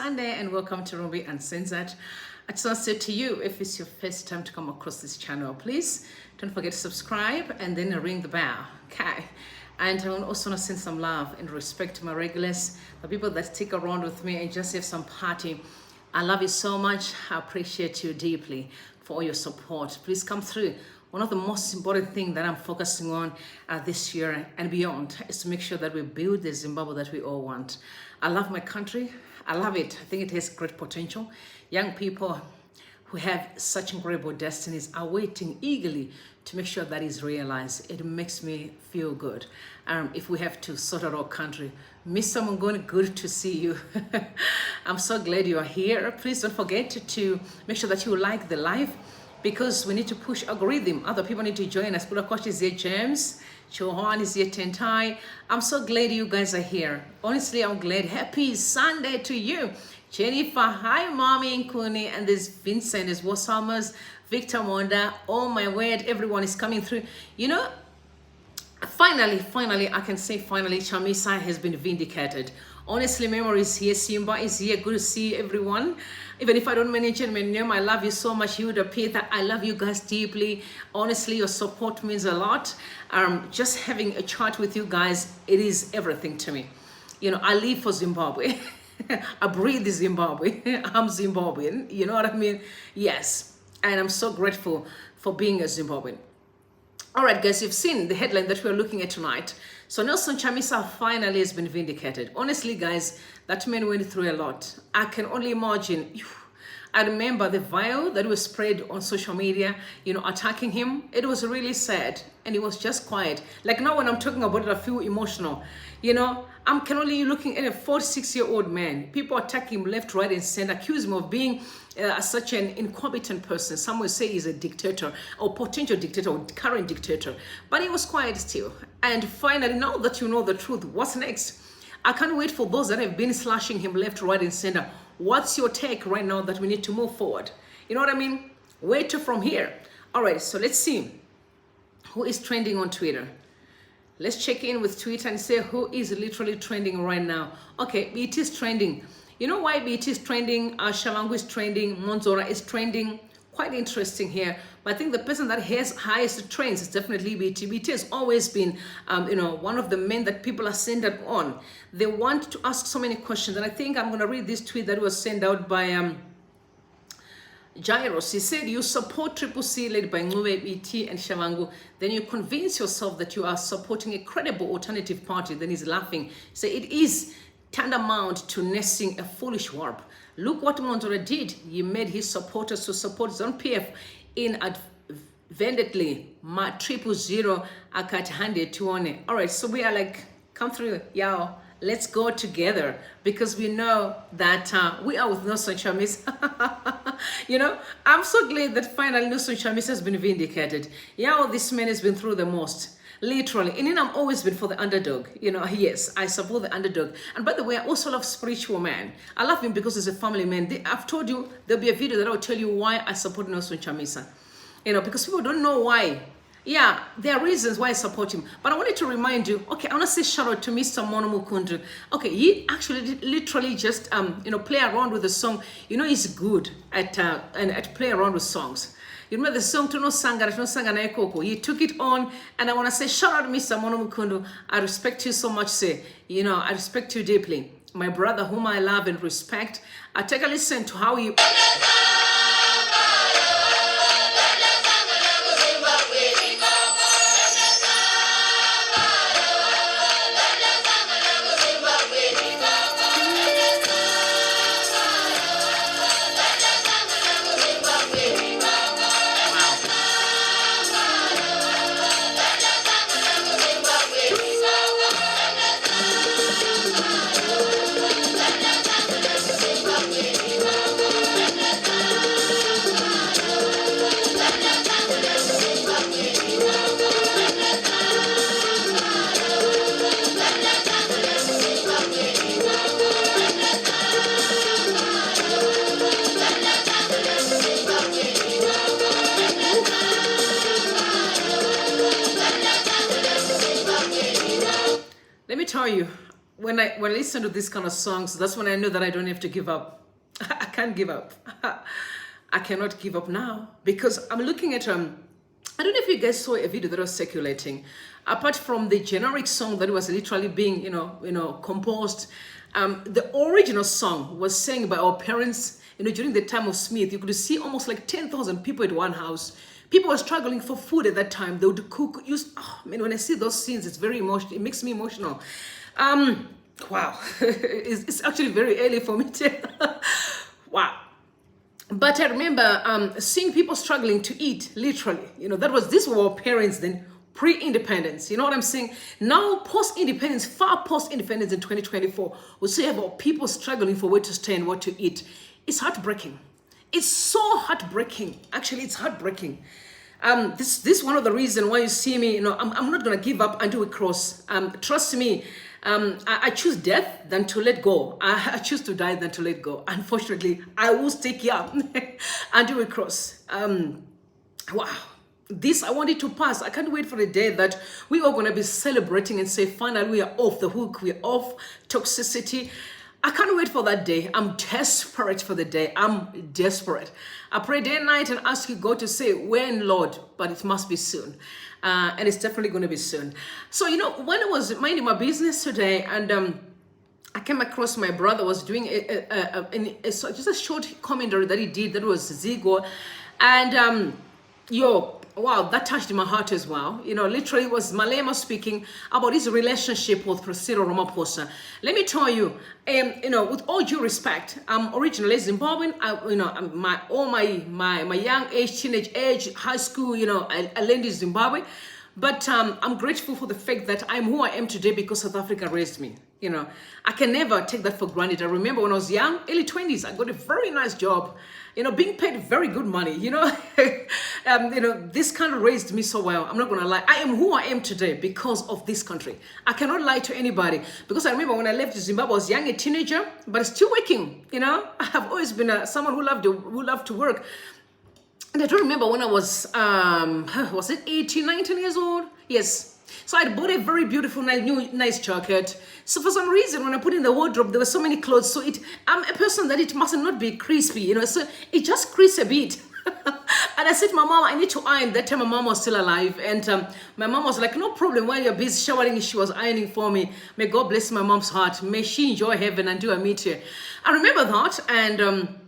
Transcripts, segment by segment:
Sunday and welcome to Ruby Uncensored. I just want to say to you, if it's your first time to come across this channel, please don't forget to subscribe and then ring the bell, okay? And I also want to send some love and respect to my regulars, the people that stick around with me and just have some party. I love you so much. I appreciate you deeply for all your support. Please come through. One of the most important things that I'm focusing on this year and beyond is to make sure that we build the Zimbabwe that we all want. I love my country. I love it. I think it has great potential. Young people who have such incredible destinies are waiting eagerly to make sure that is realized. It makes me feel good. If we have to sort out our country. Mr. Mungoni, good to see you. I'm so glad you are here. Please don't forget to make sure that you like the live, because we need to push algorithm. Other people need to join us. Pulakosh is here, James. Chohan is here, Tentai. I'm so glad you guys are here. Honestly, I'm glad. Happy Sunday to you. Jennifer, hi, Mommy Nkuni, and there's Vincent, there's Wasamers, Victor Monda. Oh my word, everyone is coming through. You know, finally, I can say finally, Chamisa has been vindicated. Honestly, Memory is here, Simba is here. Good to see everyone. Even if I don't mention my name, I love you so much. Hilda, Peter, I love you guys deeply. Honestly, your support means a lot. Just having a chat with you guys, it is everything to me. You know, I live for Zimbabwe. I breathe Zimbabwe. I'm Zimbabwean. You know what I mean? Yes. And I'm so grateful for being a Zimbabwean. All right, guys, you've seen the headline that we're looking at tonight. So Nelson Chamisa finally has been vindicated. Honestly, guys, that man went through a lot. I can only imagine. I remember the vial that was spread on social media, you know, attacking him. It was really sad, and he was just quiet. Like now when I'm talking about it, I feel emotional. You know, I'm can only looking at a 46-year-old man. People attack him left, right, and center, accuse him of being such an incompetent person. Some will say he's a dictator or potential dictator or current dictator. But he was quiet still. And finally, now that you know the truth, what's next? I can't wait for those that have been slashing him left, right, and center. What's your take right now that we need to move forward? You know what I mean? Wait till from here. All right, so let's see who is trending on Twitter. Let's check in with Twitter and say who is literally trending right now. Okay, Biti is trending. You know why Biti is trending? Shalangu is trending. Monzora is trending. Quite interesting here. But I think the person that has highest trends is definitely Biti. Biti has always been, you know, one of the men that people are centered on. They want to ask so many questions. And I think I'm going to read this tweet that was sent out by Jairus. He said, you support Triple C led by Ncube, Biti, and Shalangu. Then you convince yourself that you are supporting a credible alternative party. Then he's laughing. Say it is tantamount to nesting a foolish warp. Look what Monzora did. He made his supporters to support his own PF inadvertently. Ma 000 akat hande tuone. All right, so we are like, come through, y'all. Let's go together, because we know that we are with Nelson Chamisa. You know, I'm so glad that finally Nelson Chamisa has been vindicated. Yeah, this man has been through the most. Literally. And then I've always been for the underdog. You know, yes, I support the underdog. And by the way, I also love spiritual man. I love him because he's a family man. I've told you, there'll be a video that I'll tell you why I support Nelson Chamisa. You know, because people don't know why. Yeah, there are reasons why I support him. But I wanted to remind you, okay, I want to say shout out to Mr. Monomukundu. Okay, he actually literally just, you know, play around with the song. You know, he's good at play around with songs. You remember the song to no sangana ekoko. He took it on, and I want to say shout out Mr. Monomukundu. I respect you so much, say. You know, I respect you deeply. My brother whom I love and respect. I take a listen to how he... when I listen to these kind of songs, that's when I know that I don't have to give up. I can't give up. I cannot give up now because I'm looking at I don't know if you guys saw a video that was circulating. Apart from the generic song that was literally being composed, the original song was sang by our parents. During the time of Smith, you could see almost like 10,000 people at one house. People were struggling for food at that time. They would cook. When I see those scenes, it's very emotional. It makes me emotional. Wow, it's actually very early for me to. Wow. But I remember seeing people struggling to eat, literally. These were our parents then, pre-independence. You know what I'm saying? Now, post-independence, far post-independence in 2024, we still have our people struggling for where to stay and what to eat. It's heartbreaking. It's so heartbreaking. Actually, it's heartbreaking. This is one of the reasons why you see me, I'm not going to give up and do a cross. Trust me, I choose death than to let go. I choose to die than to let go. Unfortunately, I will stick here and do a cross. Wow. This, I want it to pass. I can't wait for the day that we are going to be celebrating and say, finally, we are off the hook. We are off toxicity. I can't wait for that day. I'm desperate for the day. I'm desperate. I pray day and night and ask you, God, to say, when, Lord? But it must be soon. And it's definitely going to be soon. So, when I was minding my business today and I came across my brother was doing just a short commentary that he did. That was Zigo. And, wow, that touched my heart as well. Literally it was Malema speaking about his relationship with President Ramaphosa. Let me tell you, with all due respect, I'm originally Zimbabwean. My young age, teenage age, high school, I learned in Zimbabwe. But I'm grateful for the fact that I'm who I am today because South Africa raised me. I can never take that for granted. I remember when I was young, early 20s, I got a very nice job, being paid very good money, this country raised me so well. I'm not going to lie. I am who I am today because of this country. I cannot lie to anybody because I remember when I left Zimbabwe, I was young, a teenager, but still working, I have always been someone who loved to work. And I don't remember when I was it 18, 19 years old? Yes. So I bought a very beautiful, nice jacket. So for some reason, when I put in the wardrobe, there were so many clothes. So I'm a person that it must not be crispy, so it just crisps a bit. And I said to my mom, I need to iron. That time my mom was still alive. And my mom was like, no problem. While you're busy showering, she was ironing for me. May God bless my mom's heart. May she enjoy heaven until I meet her. I remember that. And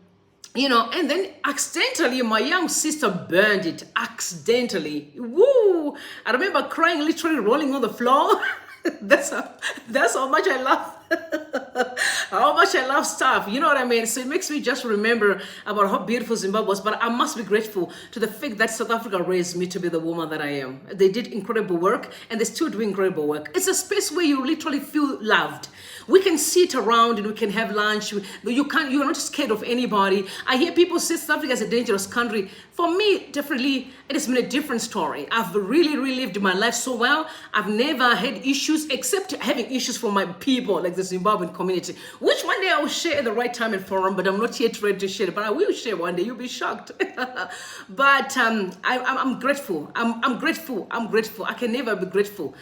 and then accidentally, my young sister burned it. Accidentally. Woo! I remember crying, literally rolling on the floor. That's how much I love. How much I love stuff. You know what I mean? So it makes me just remember about how beautiful Zimbabwe was. But I must be grateful to the fact that South Africa raised me to be the woman that I am. They did incredible work and they still do incredible work. It's a space where you literally feel loved. We can sit around and we can have lunch. You're not scared of anybody. I hear people say South Africa is a dangerous country. For me, definitely, it has been a different story. I've really, really lived my life so well. I've never had issues except having issues from my people, like the Zimbabwean community, which one day I will share at the right time and forum, but I'm not yet ready to share it. But I will share one day. You'll be shocked. But I'm grateful. I'm grateful. I'm grateful. I can never be grateful,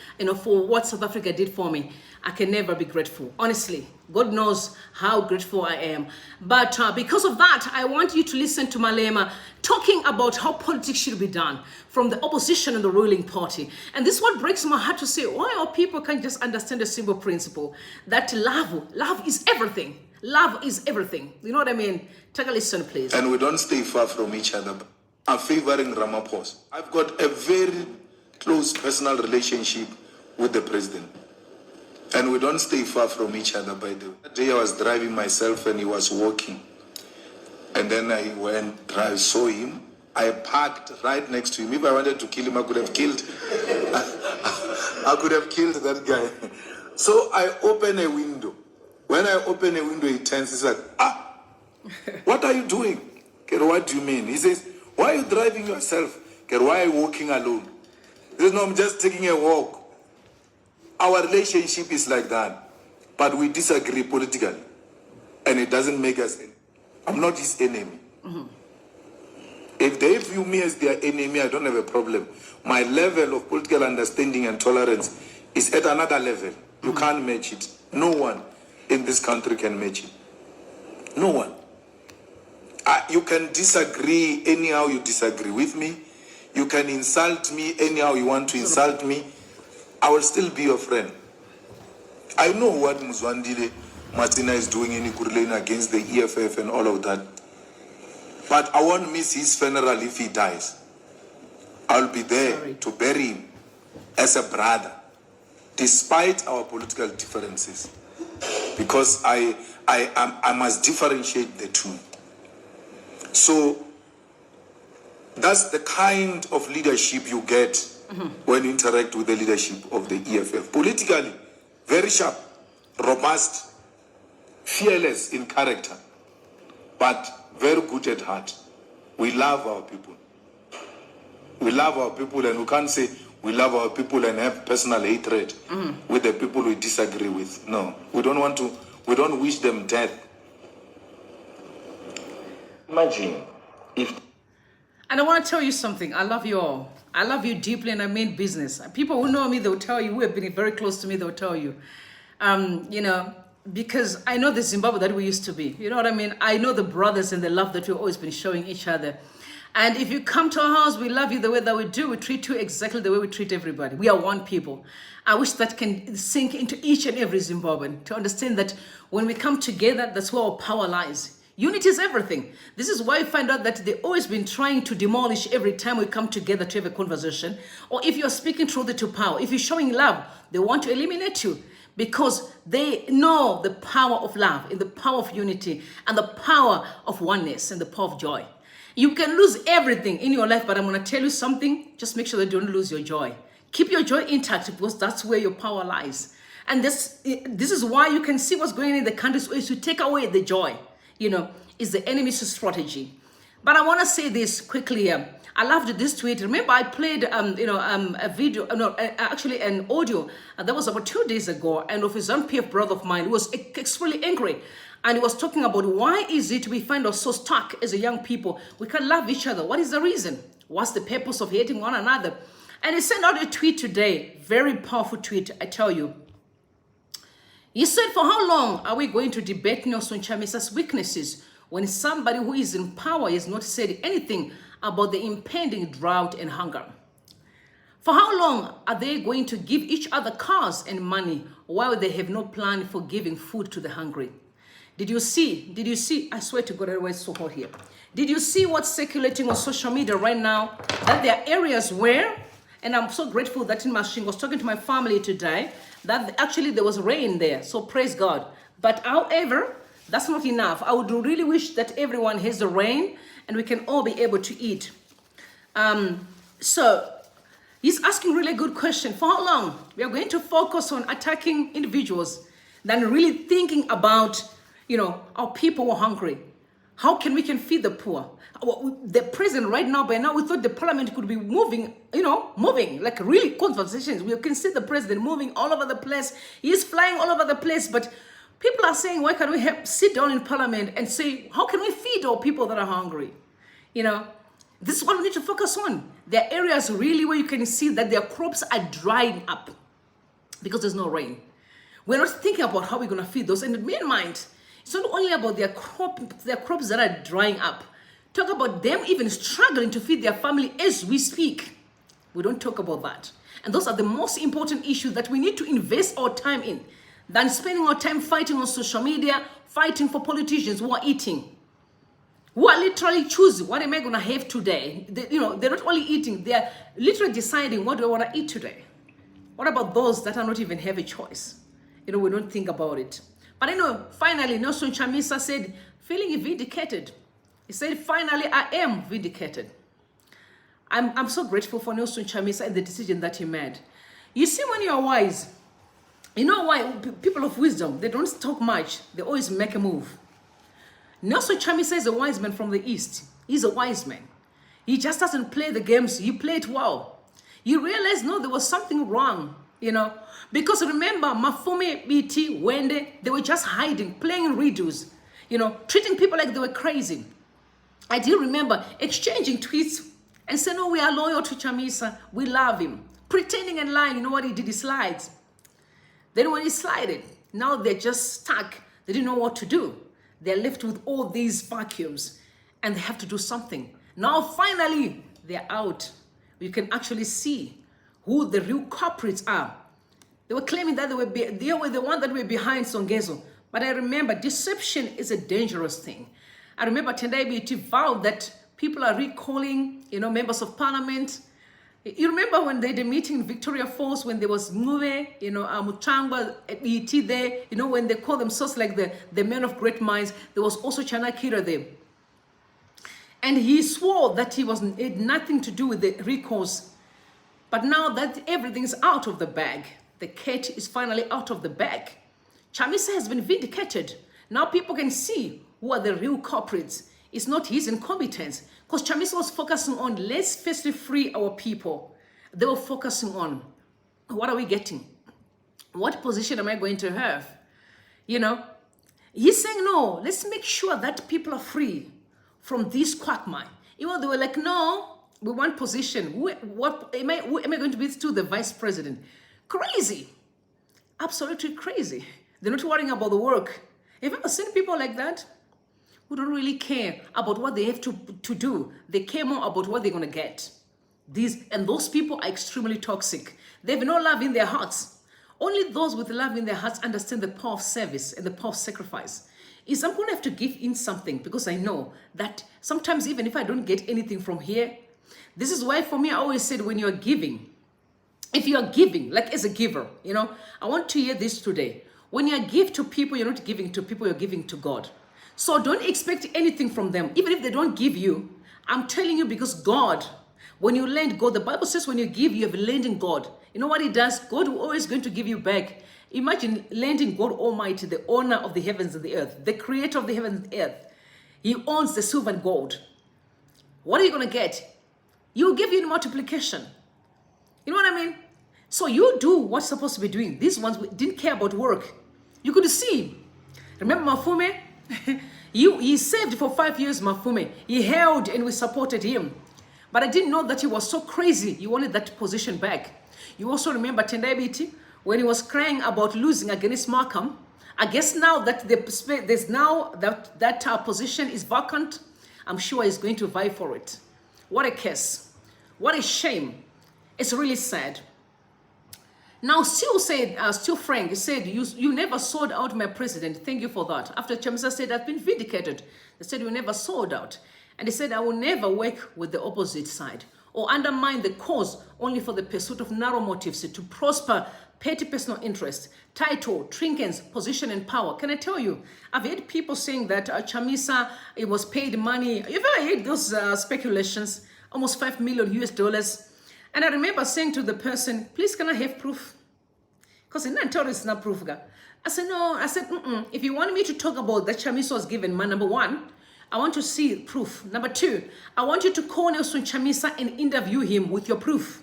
for what South Africa did for me. I can never be grateful. Honestly, God knows how grateful I am. But because of that, I want you to listen to Malema talking about how politics should be done from the opposition and the ruling party. And this is what breaks my heart to say, why our people can't just understand a simple principle that love is everything. Love is everything. You know what I mean? Take a listen, please. And we don't stay far from each other. I'm favoring Ramaphosa. I've got a very close personal relationship with the president. And we don't stay far from each other, by the way. That day I was driving myself and he was walking. And then I went, I saw him. I parked right next to him. If I wanted to kill him, I could have killed. I could have killed that guy. So I open a window. When I open a window, he turns, he's like, what are you doing? Kero, what do you mean? He says, why are you driving yourself? Kero, why are you walking alone? He says, no, I'm just taking a walk. Our relationship is like that, but we disagree politically, and it doesn't make us. I'm not his enemy. Mm-hmm. If they view me as their enemy, I don't have a problem. My level of political understanding and tolerance is at another level. You can't match it. No one in this country can match it. No one. You can disagree anyhow you disagree with me. You can insult me anyhow you want to insult me. I will still be your friend. I know what Mzwandile Martina is doing in Ikuruleni against the EFF and all of that. But I won't miss his funeral if he dies. I'll be there to bury him as a brother, despite our political differences. Because I must differentiate the two. So that's the kind of leadership you get when you interact with the leadership of the EFF. Politically, very sharp, robust, fearless in character, but very good at heart. We love our people. We love our people, and we can't say we love our people and have personal hatred with the people we disagree with. No, we don't want to. We don't wish them death. Imagine if... And I want to tell you something. I love you all. I love you deeply, and I mean business. People who know me, they'll tell you, who have been very close to me, they'll tell you. You know, because I know the Zimbabwe that we used to be. You know what I mean? I know the brothers and the love that we've always been showing each other. And if you come to our house, we love you the way that we do. We treat you exactly the way we treat everybody. We are one people. I wish that can sink into each and every Zimbabwean to understand that when we come together, that's where our power lies. Unity is everything. This is why we find out that they've always been trying to demolish every time we come together to have a conversation. Or if you're speaking truth to power, if you're showing love, they want to eliminate you because they know the power of love and the power of unity and the power of oneness and the power of joy. You can lose everything in your life, but I'm going to tell you something. Just make sure that you don't lose your joy. Keep your joy intact because that's where your power lies. And this is why you can see what's going on in the countries is to take away the joy. You know, is the enemy's strategy. But I want to say this quickly. I loved this tweet. Remember, I played, a video, actually an audio that was about 2 days ago, and of his own PF brother of mine who was extremely angry. And he was talking about why is it we find us so stuck as a young people? We can't love each other. What is the reason? What's the purpose of hating one another? And he sent out a tweet today, very powerful tweet, I tell you. He said, for how long are we going to debate Nelson Chamisa's weaknesses when somebody who is in power has not said anything about the impending drought and hunger? For how long are they going to give each other cars and money while they have no plan for giving food to the hungry? Did you see, I swear to God, it's so hot here. Did you see what's circulating on social media right now? That there are areas where, and I'm so grateful that in Machine was talking to my family today, that actually there was rain there, so praise God. But however, that's not enough. I would really wish that everyone has the rain and we can all be able to eat. So he's asking really good question. For how long? We are going to focus on attacking individuals than really thinking about, you know, our people were hungry. How can we feed the poor? The president right now, by now, we thought the parliament could be moving, like really conversations. We can see the president moving all over the place. He's flying all over the place. But people are saying, why can't we sit down in parliament and say, how can we feed our people that are hungry? You know, this is what we need to focus on. There are areas really where you can see that their crops are drying up because there's no rain. We're not thinking about how we're going to feed those. And in my mind, it's not only about their crops that are drying up. Talk about them even struggling to feed their family as we speak. We don't talk about that. And those are the most important issues that we need to invest our time in than spending our time fighting on social media, fighting for politicians who are eating, who are literally choosing what am I going to have today. They're not only eating, they're literally deciding what do I want to eat today. What about those that are not even have a choice? We don't think about it. But finally, Nelson Chamisa said, feeling vindicated. He said, finally, I am vindicated. I'm so grateful for Nelson Chamisa and the decision that he made. You see, when you're wise, you know why? People of wisdom, they don't talk much. They always make a move. Nelson Chamisa is a wise man from the East. He's a wise man. He just doesn't play the games. He played well. You realize, no, there was something wrong, Because remember, Mafume, Biti, Hwende, they were just hiding, playing redos, treating people like they were crazy. I do remember exchanging tweets and saying, no, we are loyal to Chamisa. We love him. Pretending and lying. You know what he did? He slides. Then when he slided, Now they're just stuck. They didn't know what to do. They're left with all these vacuums and they have to do something. Now finally, they're out. You can actually see who the real culprits are. They were claiming that they were the one that were behind Songezo. But I remember deception is a dangerous thing. I remember Tendai Biti vowed that people are recalling, members of parliament. You remember when they had a meeting in Victoria Falls when there was Ncube, Muchangwa, Biti there, when they call themselves like the men of great minds, there was also Chanakira there. And he swore that it had nothing to do with the recalls. But now that everything's out of the bag, the cat is finally out of the bag. Chamisa has been vindicated. Now people can see who are the real culprits. It's not his incompetence. Because Chamisa was focusing on, let's firstly free our people. They were focusing on, what are we getting? What position am I going to have? He's saying, no, let's make sure that people are free from this quagmire. They were like, no, we want position. Who am I going to be to the vice president? Crazy. Absolutely crazy. They're not worrying about the work. Have you ever seen people like that? Who don't really care about what they have to do. They care more about what they're going to get. Those people are extremely toxic. They have no love in their hearts. Only those with love in their hearts understand the power of service and the power of sacrifice. I'm going to have to give in something because I know that sometimes even if I don't get anything from here, this is why for me I always said when you're giving, if you are giving, like as a giver, I want to hear this today. When you give to people, you're not giving to people, you're giving to God. So don't expect anything from them. Even if they don't give you, I'm telling you because God, when you lend God, the Bible says when you give, you have lending God. You know what he does? God will always going to give you back. Imagine lending God Almighty, the owner of the heavens and the earth, the creator of the heavens and the earth. He owns the silver and gold. What are you going to get? He will give you in multiplication. You know what I mean? So you do what's supposed to be doing. These ones didn't care about work. You could see. Remember Mafume? He saved for 5 years, Mafume. He held and we supported him. But I didn't know that he was so crazy. He wanted that position back. You also remember Tendai Biti when he was crying about losing against Markham. I guess now that there's now that position is vacant, I'm sure he's going to vie for it. What a case. What a shame. It's really sad. Now, Still Frank, he said, you never sold out my president. Thank you for that. After Chamisa said, I've been vindicated. They said, you never sold out. And he said, I will never work with the opposite side or undermine the cause only for the pursuit of narrow motives to prosper petty personal interest, title, trinkets, position, and power. Can I tell you, I've heard people saying that Chamisa, it was paid money. You've ever heard those speculations? Almost $5 million US. And I remember saying to the person, please, can I have proof? Because in Nantori, it's not proof. I said, no. I said, if you want me to talk about that Chamisa was given, number one, I want to see proof. Number two, I want you to call Nelson Chamisa and interview him with your proof.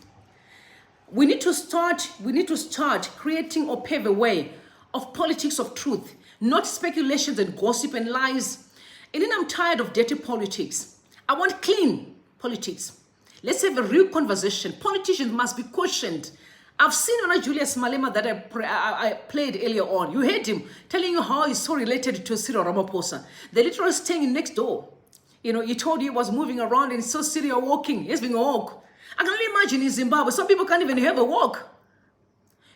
We need to start creating or pave a way of politics of truth, not speculations and gossip and lies. And then I'm tired of dirty politics. I want clean politics. Let's have a real conversation. Politicians must be questioned. I've seen on Julius Malema that I played earlier on. You heard him telling you how he's so related to Cyril Ramaphosa. They're literally staying next door. He told you he was moving around and so Cyril walking. He's been a walk. I can only imagine in Zimbabwe, some people can't even have a walk.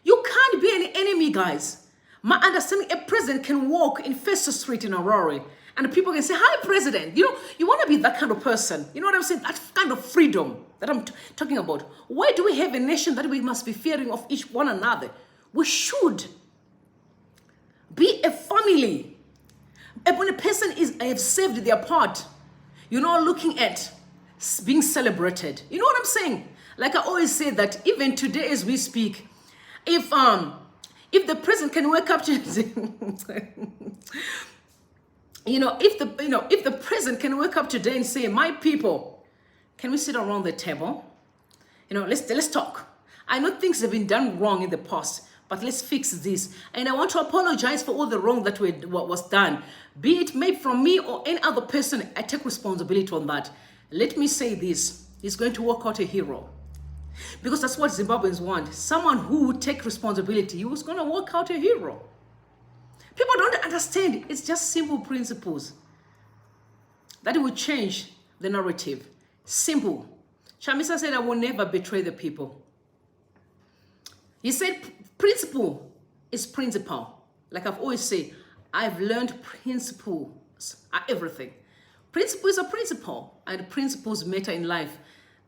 You can't be an enemy, guys. My understanding, a president can walk in First Street in Aurora and people can say, hi, president. You want to be that kind of person. You know what I'm saying? That kind of freedom that I'm talking about. Why do we have a nation that we must be fearing of each one another? We should be a family. And when a person have saved their part, looking at being celebrated. You know what I'm saying? Like I always say that even today as we speak, if the president can wake up to if the president can wake up today and say, my people, can we sit around the table? Let's talk. I know things have been done wrong in the past, but let's fix this. And I want to apologize for all the wrong that was done. Be it made from me or any other person, I take responsibility on that. Let me say this, he's going to work out a hero. Because that's what Zimbabweans want. Someone who would take responsibility. He was going to work out a hero. People don't understand. It's just simple principles that will change the narrative. Simple. Chamisa said, I will never betray the people. He said, principle is principle. Like I've always said, I've learned principles are everything. Principle is a principle, and principles matter in life.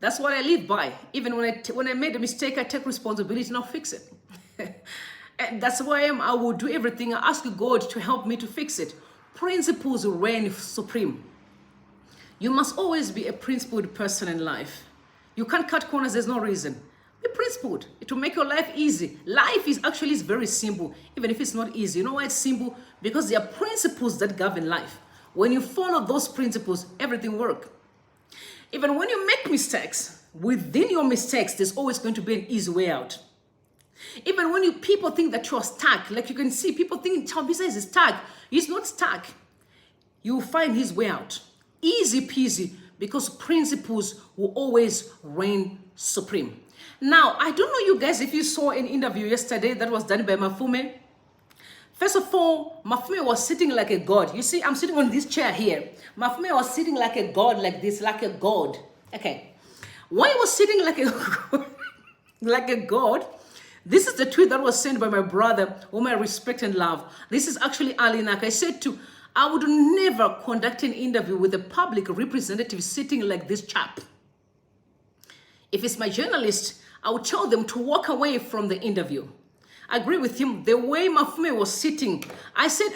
That's what I live by. Even when I made a mistake, I take responsibility and I'll fix it. And that's why I will do everything. I ask God to help me to fix it. Principles reign supreme. You must always be a principled person in life. You can't cut corners, there's no reason. Be principled. It will make your life easy. Life is very simple, even if it's not easy. You know why it's simple? Because there are principles that govern life. When you follow those principles, everything works. Even when you make mistakes, within your mistakes, there's always going to be an easy way out. Even when people think that you're stuck, like you can see, people think Chamisa is stuck. He's not stuck. You will find his way out. Easy peasy, because principles will always reign supreme. Now, I don't know you guys if you saw an interview yesterday that was done by Mafume. First of all, Mafume was sitting like a god. You see, I'm sitting on this chair here. Mafume was sitting like a god, like this, like a god. Okay. Why he was sitting like a like a god? This is the tweet that was sent by my brother, whom I respect and love. This is actually Alinak. I said I would never conduct an interview with a public representative sitting like this chap. If it's my journalist, I would tell them to walk away from the interview. I agree with him. The way Mafume was sitting, I said,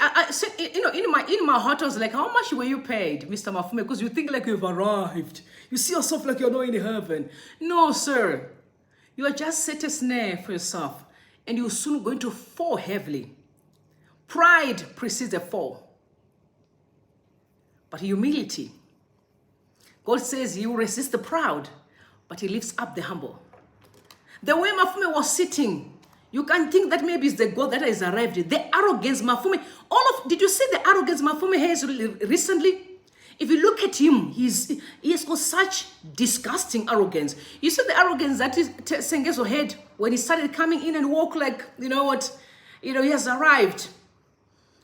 you know, in my heart, I was like, how much were you paid, Mr. Mafume? Because you think like you've arrived. You see yourself like you're not in heaven. No, sir. You are just set a snare for yourself, and you're soon going to fall heavily. Pride precedes a fall. But humility, God says he will resist the proud, but he lifts up the humble. The way Mafume was sitting, you can think that maybe it's the God that has arrived. The arrogance Mafume, did you see the arrogance Mafume has recently? If you look at him, he has got such disgusting arrogance. You see the arrogance that Sengezo had when he started coming in and walk like, you know what, he has arrived.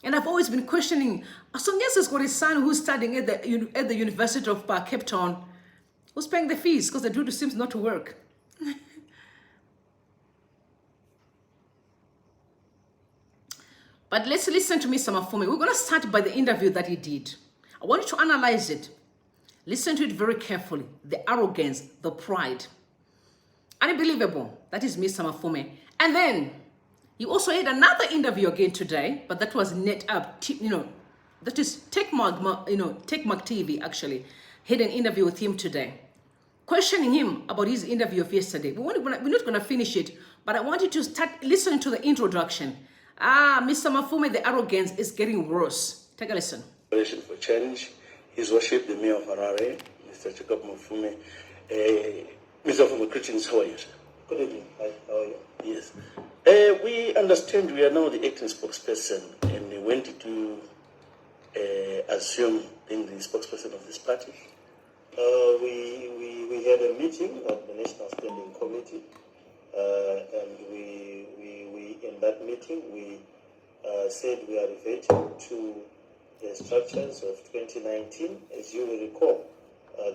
And I've always been questioning, Sengezo's got a son who's studying at the University of Cape Town, who's paying the fees because the dude seems not to work. But let's listen to Mr. Mafume. We're going to start by the interview that he did. I want you to analyze it. Listen to it very carefully. The arrogance, the pride. Unbelievable. That is Mr. Mafume. And then he also had another interview again today, but that was that is TechMark TV actually had an interview with him today, questioning him about his interview of yesterday. We're not going to finish it, but I want you to start listening to the introduction. Mr. Mafume, the arrogance is getting worse. Take a listen. For change, His Worship the Mayor of Harare, Mr. Jacob Mafume. Mr. Mafume, greetings. How are you, sir? Good evening. Hi, how are you? Yes. We understand we are now the acting spokesperson, and when did you assume being the spokesperson of this party? We had a meeting of the National Standing Committee, and we in that meeting we said we are reverting to the structures of 2019. As you will recall,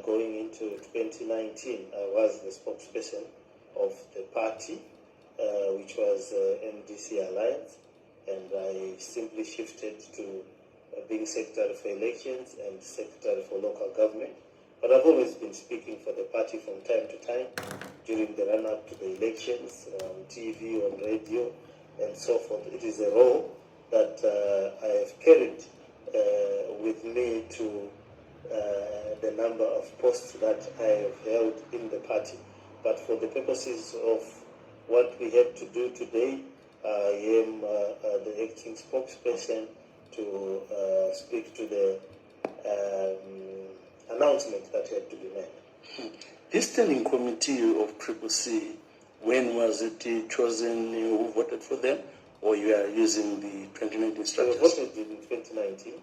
going into 2019, I was the spokesperson of the party, which was NDC Alliance, and I simply shifted to being Secretary for Elections and Secretary for Local Government. But I've always been speaking for the party from time to time during the run-up to the elections, on TV, on radio, and so forth. It is a role that I have carried with me to the number of posts that I have held in the party. But for the purposes of what we have to do today, I am the acting spokesperson to speak to the announcement that had to be made. This standing committee of Triple C, when was it chosen? Who voted for them, or you are using the 2019 structures? We voted in 2019.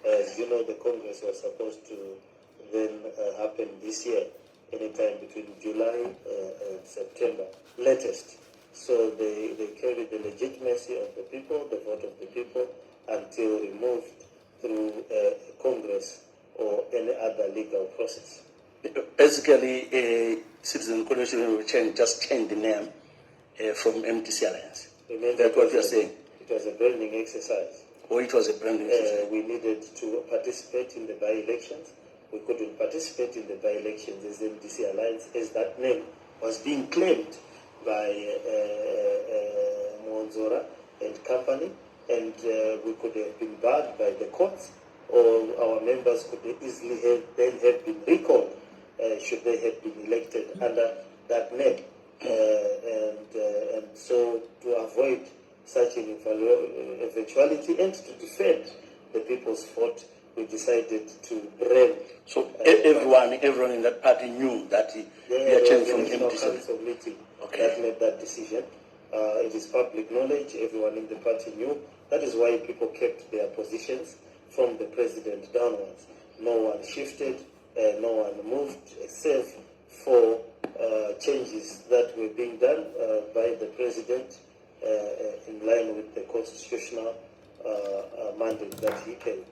As you know, the Congress was supposed to then happen this year, anytime between July and September, latest. So they carried the legitimacy of the people, the vote of the people, until removed through Congress or any other legal process. Basically, Citizen Coalition just changed the name from MTC Alliance. Remember, That's what you're saying? It was a branding exercise. Or it was a branding exercise? We needed to participate in the by-elections. We couldn't participate in the by-elections as MTC Alliance, as that name was being claimed by Monzora and company, and we could have been barred by the courts, or our members could easily have been recalled should they have been elected under that name. And so to avoid such an eventuality and to defend the people's vote, we decided to brand. So everyone in that party knew that we are changing from MTC. Council meeting Okay. that made that decision. It is public knowledge. Everyone in the party knew. That is why people kept their positions from the president downwards. No one shifted. No one moved except for changes that were being done by the president in line with the constitutional mandate that he gave.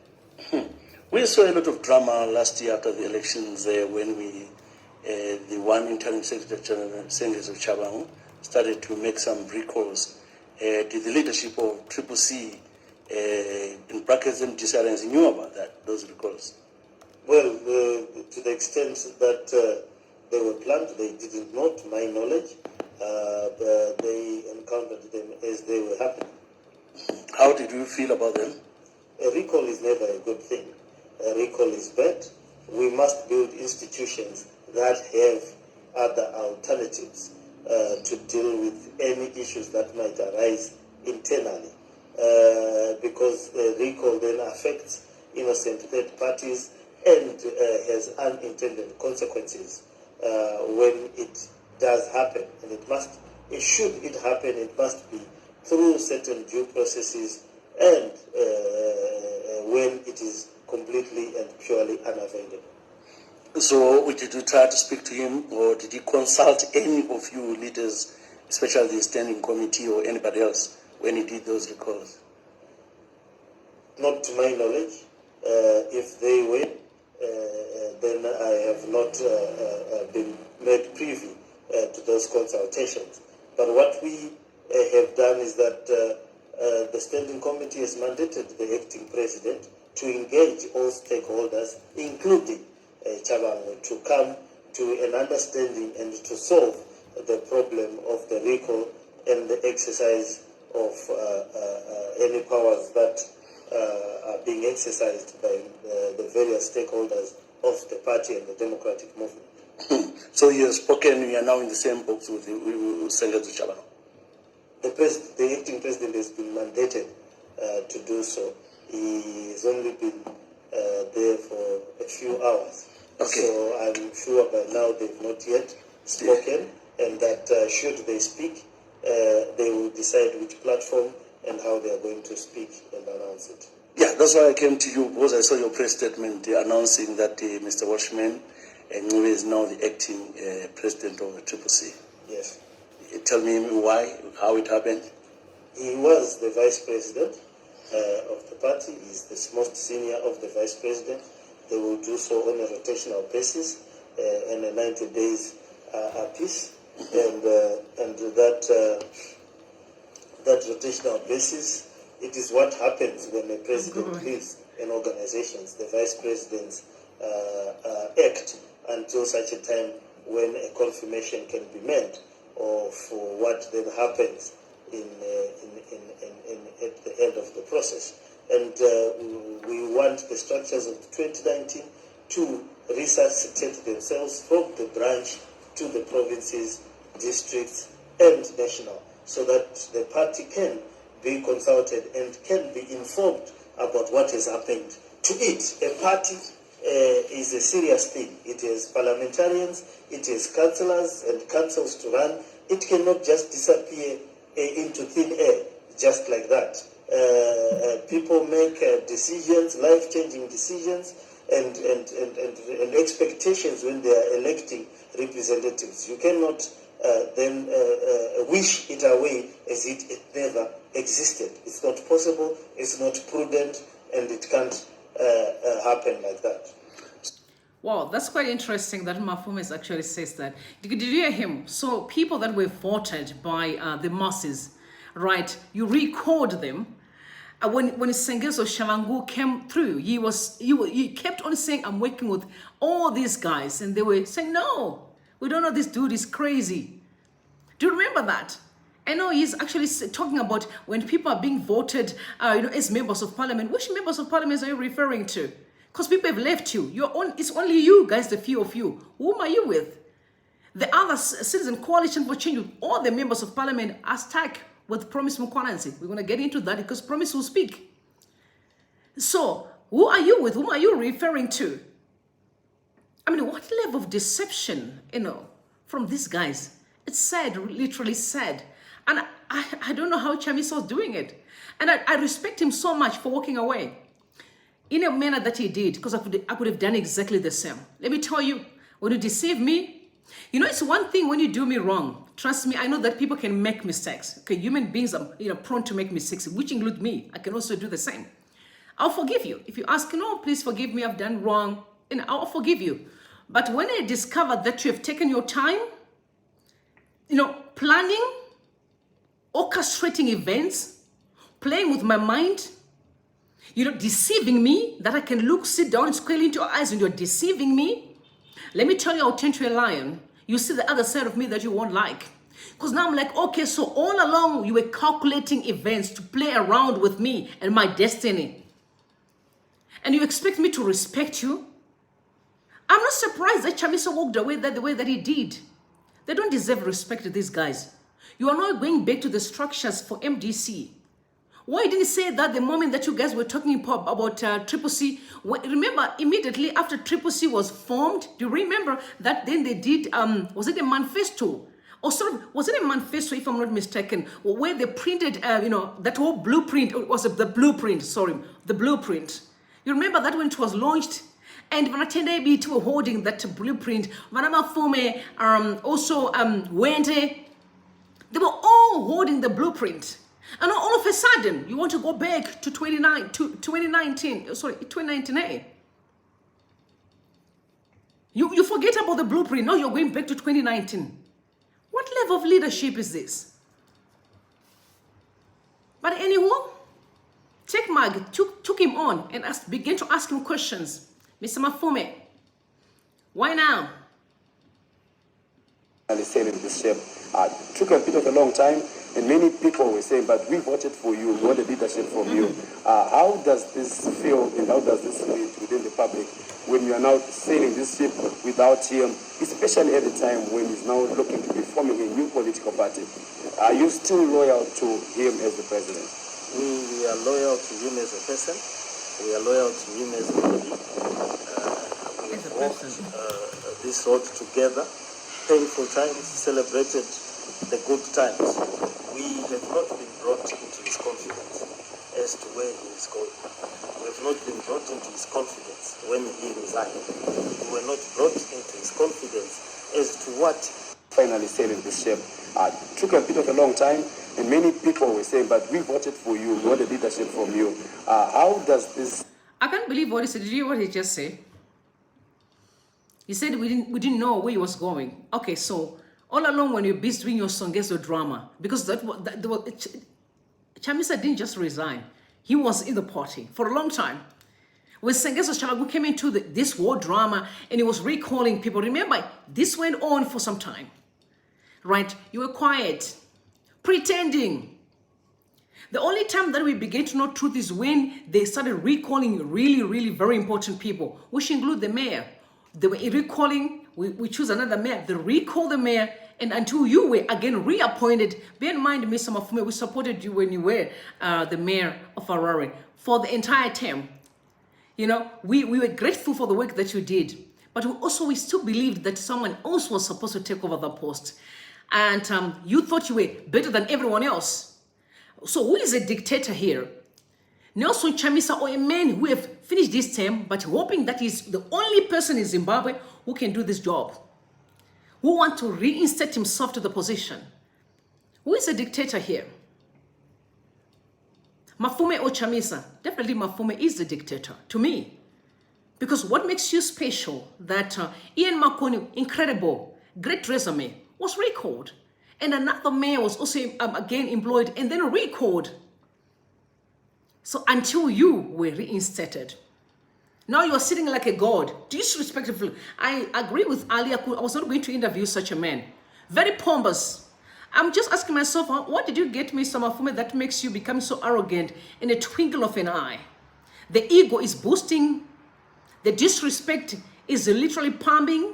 We saw a lot of drama last year after the elections when the one interim Secretary General, Sengezi of Chabangu, started to make some recalls. Did the leadership of CCC, in brackets MTC Alliance, knew about those recalls? Well, to the extent that they were planned, they didn't know, to my knowledge. They encountered them as they were happening. How did you feel about them? A recall is never a good thing. A recall is bad. We must build institutions that have other alternatives to deal with any issues that might arise internally. Because the recall then affects innocent third parties and has unintended consequences when it does happen. And should it happen, it must be through certain due processes and when it is completely and purely unavailable. So did you try to speak to him, or did he consult any of you leaders, especially the standing committee or anybody else, when he did those recalls? Not to my knowledge. If they were, then I have not been made privy to those consultations. But what we have done is that the standing committee has mandated the acting president to engage all stakeholders, including Chabangu, to come to an understanding and to solve the problem of the recall and the exercise of any powers that are being exercised by the various stakeholders of the party and the democratic movement. So you have spoken, you are now in the same box with Sengezi Chabangu. The acting president has been mandated to do so. He has only been there for a few hours. Okay. So I'm sure by now they've not yet spoken, and that should they speak, they will decide which platform and how they are going to speak and announce it. Yeah, that's why I came to you, because I saw your press statement announcing that Mr. Washman Ncube is now the acting president of the CCC. Yes. Tell me why, how it happened. He was the vice president of the party. He's the most senior of the vice president. They will do so on a rotational basis and a 90 days apiece. And that rotational basis, it is what happens when a president leaves an organization. The vice presidents act until such a time when a confirmation can be made of what then happens at the end of the process. And we want the structures of 2019 to resuscitate themselves from the branch to the provinces, districts, and national, so that the party can be consulted and can be informed about what has happened to it. A party is a serious thing. It has parliamentarians, it has councillors and councils to run. It cannot just disappear into thin air just like that. People make decisions, life-changing decisions, and expectations when they are electing representatives. You cannot then wish it away as it never existed. It's not possible, it's not prudent, and it can't happen like that. Wow, that's quite interesting that Mafume actually says that. Did you hear him? So people that were voted by the masses, right? You record them. When Sengezo Shavangu came through, he kept on saying, I'm working with all these guys. And they were saying, no, we don't know, this dude is crazy. Do you remember that? I know he's actually talking about when people are being voted as members of parliament. Which members of parliament are you referring to? Because people have left you. It's only you guys, the few of you. Whom are you with? The other Citizen Coalition for Change, all the members of parliament are stuck with Promise Mukwanansi. We're going to get into that because Promise will speak. So, who are you with? Whom are you referring to? I mean, what level of deception, from these guys? It's sad, literally sad. And I don't know how Chamisa was doing it. And I respect him so much for walking away in a manner that he did, because I could have done exactly the same. Let me tell you, when you deceive me, it's one thing when you do me wrong. Trust me, I know that people can make mistakes. Okay, human beings are prone to make mistakes, which include me. I can also do the same. I'll forgive you. If you ask, no, please forgive me, I've done wrong, I'll forgive you. But when I discover that you have taken your time, planning, orchestrating events, playing with my mind, deceiving me, that I can sit down and square into your eyes and you're deceiving me, let me tell you, I'll turn to a lion. You see the other side of me that you won't like. Because now I'm like, okay, so all along you were calculating events to play around with me and my destiny. And you expect me to respect you? I'm not surprised that Chamisa walked away the way that he did. They don't deserve respect, these guys. You are not going back to the structures for MDC. Why didn't he say that the moment that you guys were talking about Triple C? Remember, immediately after Triple C was formed, do you remember that then they did, was it a manifesto? Or was it a manifesto, if I'm not mistaken, where they printed, that whole blueprint, was it the blueprint, the blueprint. You remember that when it was launched? And Vanatende Biti were holding that blueprint. Mafume, also Hwende, they were all holding the blueprint. And all of a sudden, you want to go back to 2019. You forget about the blueprint. Now you're going back to 2019. What level of leadership is this? But anyway, Tech Mag took him on and began to ask him questions. Mr. Mafume, why now? And the same in this shape. Took a bit of a long time, and many people were saying, but we voted for you, we want the leadership from you. How does this feel and how does this feel within the public when you are now sailing this ship without him, especially at the time when he's now looking to be forming a new political party? Are you still loyal to him as the president? We are loyal to him as a person. We are loyal to him as a body. We have walked this road together. Painful times, celebrated the good times. We have not been brought into his confidence as to where he is going. We have not been brought into his confidence when he resigned. We were not brought into his confidence as to what finally sailing this ship. Took a bit of a long time, and many people were saying, but we voted for you, we want the leadership from you. How does this... I can't believe what he said. Did you hear what he just said? He said we didn't know where he was going. Okay, so all along when you're busy doing your Songezo drama, because Chamisa didn't just resign. He was in the party for a long time. When Sengezo Shavangu came into this war drama and he was recalling people, remember, this went on for some time, right? You were quiet, pretending. The only time that we began to know truth is when they started recalling really, really very important people, which include the mayor. They were recalling, we choose another mayor, they recall the mayor, and until you were again reappointed. Bear in mind, Mr. Mafume, we supported you when you were the mayor of Harare for the entire term. We were grateful for the work that you did, but we still believed that someone else was supposed to take over the post. And you thought you were better than everyone else. So who is a dictator here? Nelson Chamisa, or a man who have finished this term, but hoping that he's the only person in Zimbabwe who can do this job, who want to reinstate himself to the position. Who is a dictator here? Mafume or Chamisa, definitely Mafume is the dictator to me. Because what makes you special that Ian Makoni, incredible, great resume, was recalled. And another mayor was also again employed and then recalled. So until you were reinstated, now you are sitting like a god, disrespectful. I agree with Ali. I was not going to interview such a man. Very pompous. I'm just asking myself, what did you get, Mr. Mafume, that makes you become so arrogant in a twinkle of an eye? The ego is boosting. The disrespect is literally pumping.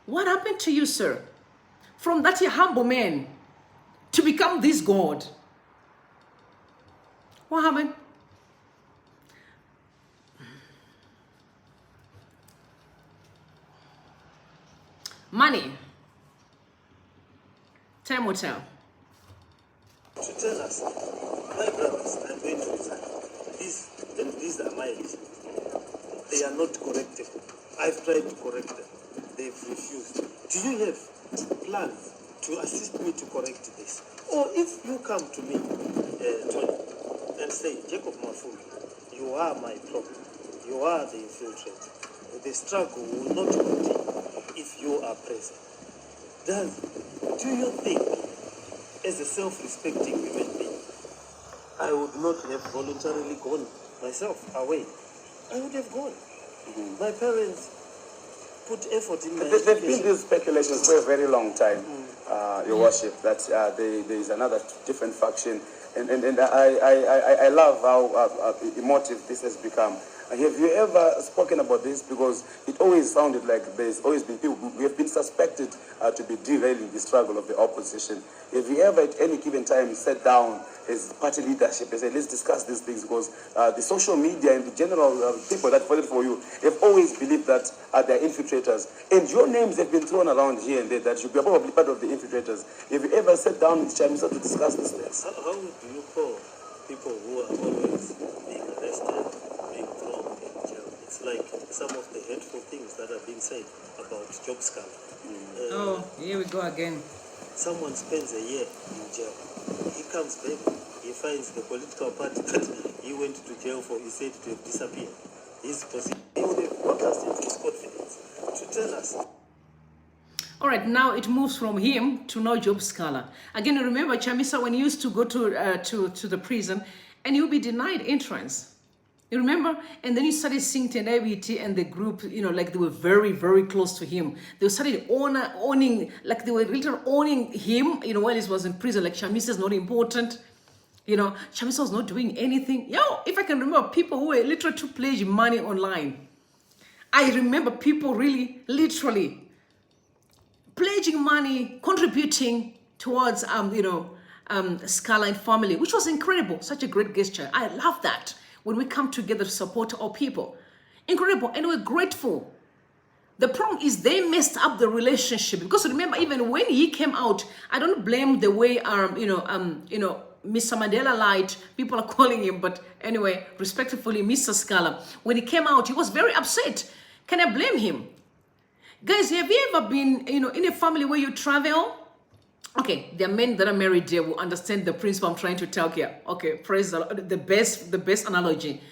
What happened to you, sir? From that humble man to become this god. What happened? Money. Time will tell. To tell us, my brothers, I'm going to resign. These are my reasons. They are not correctable. I've tried to correct them. They've refused. Do you have plans to assist me to correct this? Or if you come to me, Tony, and say, Jacob Mafume, you are my problem. You are the infiltrator. The struggle will not continue if you are present. Do you think, as a self-respecting human being, I would not have voluntarily gone myself away? I would have gone. My parents put effort in my There's been education. these speculations for a very long time, Your Worship, that there is another different faction. And I love how emotive this has become. Have you ever spoken about this? Because it always sounded like there's always been people who have been suspected to be derailing the struggle of the opposition. Have you ever at any given time sat down as party leadership and said, let's discuss these things? Because the social media and the general people that voted for you have always believed that they're infiltrators. And your names have been thrown around here and there that you are probably part of the infiltrators. Have you ever sat down with Chamisa to discuss these things? How do you call people who are always being arrested, being thrown in jail? It's like some of the hateful things that are being said about job scam. Oh, here we go again. Someone spends a year in jail. He comes back, he finds the political party that he went to jail for, he said to have disappeared. His position, he would have broadcast into his confidence to tell us. All right, now it moves from him to no job scholar. Again, remember Chamisa when he used to go to the prison and you'll be denied entrance. You remember? And then you started seeing Biti and the group, like they were very, very close to him. They started owning, like they were literally owning him, while he was in prison. Like Chamisa is not important. Chamisa was not doing anything. If I can remember people who were literally to pledge money online. I remember people really, literally pledging money, contributing towards, Scala and family, which was incredible. Such a great gesture. I love that. When we come together to support our people. Incredible, and we're grateful. The problem is they messed up the relationship. Because remember, even when he came out, I don't blame the way, Mr. Mandela lied. People are calling him, but anyway, respectfully, Mr. Scala. When he came out, he was very upset. Can I blame him? Guys, have you ever been, in a family where you travel? Okay, there are men that are married there will understand the principle I'm trying to tell here. Okay, praise the Lord. The best analogy.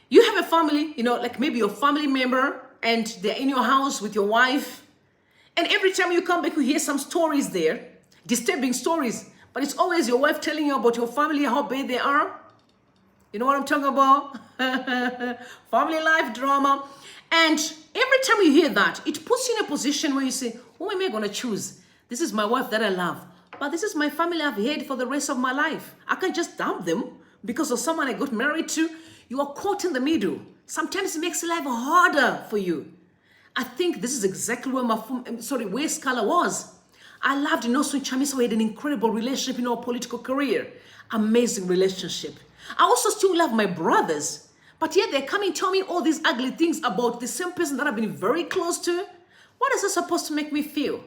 You have a family, like maybe your family member, and they're in your house with your wife. And every time you come back, you hear some stories there, disturbing stories. But it's always your wife telling you about your family, how bad they are. You know what I'm talking about? Family life drama. And every time you hear that, it puts you in a position where you say, who am I going to choose? This is my wife that I love, but this is my family I've had for the rest of my life. I can't just dump them because of someone I got married to. You are caught in the middle. Sometimes it makes life harder for you. I think this is exactly where Scala was. I loved Emmerson Chamisa. We had an incredible relationship in our political career. Amazing relationship. I also still love my brothers, but yet they're coming to me all these ugly things about the same person that I've been very close to. What is that supposed to make me feel?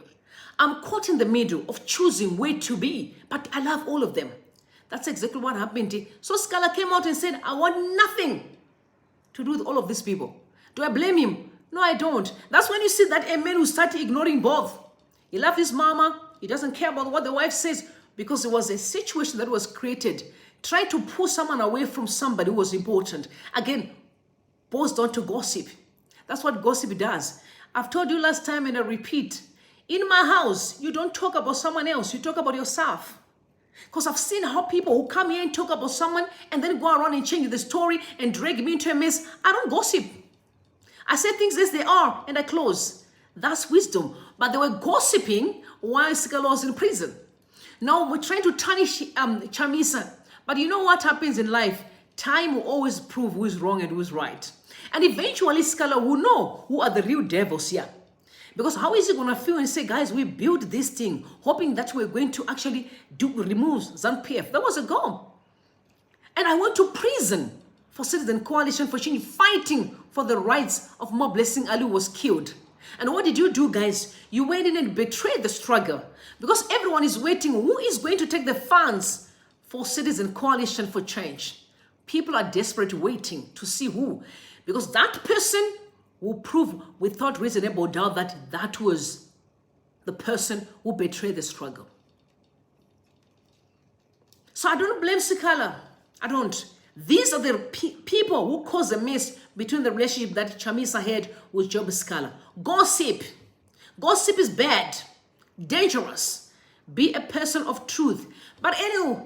I'm caught in the middle of choosing where to be, but I love all of them. That's exactly what happened. So Scala came out and said, I want nothing to do with all of these people. Do I blame him? No, I don't. That's when you see that a man who started ignoring both. He loved his mama. He doesn't care about what the wife says because it was a situation that was created try to pull someone away from somebody who was important. Again, boils down to gossip. That's what gossip does. I've told you last time and I repeat, in my house, you don't talk about someone else, you talk about yourself. Because I've seen how people who come here and talk about someone and then go around and change the story and drag me into a mess. I don't gossip. I say things as they are and I close. That's wisdom. But they were gossiping while Sikala was in prison. Now we're trying to tarnish Chamisa. But you know what happens in life? Time will always prove who is wrong and who is right. And eventually Sikala will know who are the real devils here. Because how is he going to feel and say, guys, we built this thing, hoping that we're going to actually remove ZANU-PF. That was a goal. And I went to prison for Citizen Coalition for Change, fighting for the rights of Mo Blessing Ali, who was killed. And what did you do, guys? You went in and betrayed the struggle. Because everyone is waiting. Who is going to take the funds for Citizen Coalition for Change? People are desperate waiting to see who. Because that person will prove without reasonable doubt that that was the person who betrayed the struggle. So I don't blame Sikala. I don't. These are the people who caused the mess between the relationship that Chamisa had with Job Sikala. Gossip. Gossip is bad, dangerous. Be a person of truth. But anyway,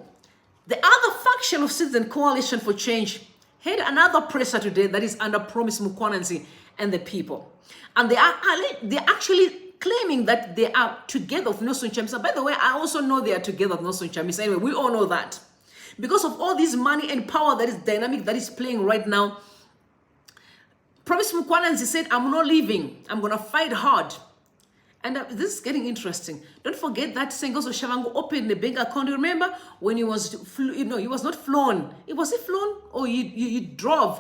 the other faction of Citizen Coalition for Change had another presser today that is under Promise Mukwananzi and the people. And they're actually claiming that they are together with Nelson Chamisa. By the way, I also know they are together with Nelson Chamisa. Anyway, we all know that. Because of all this money and power that is dynamic, that is playing right now, Promise Mukwananzi said, I'm not leaving. I'm going to fight hard. And this is getting interesting. Don't forget that Sengozo Shavangu opened the bank account. You remember when he was, he was not flown. Was he flown? Or he drove.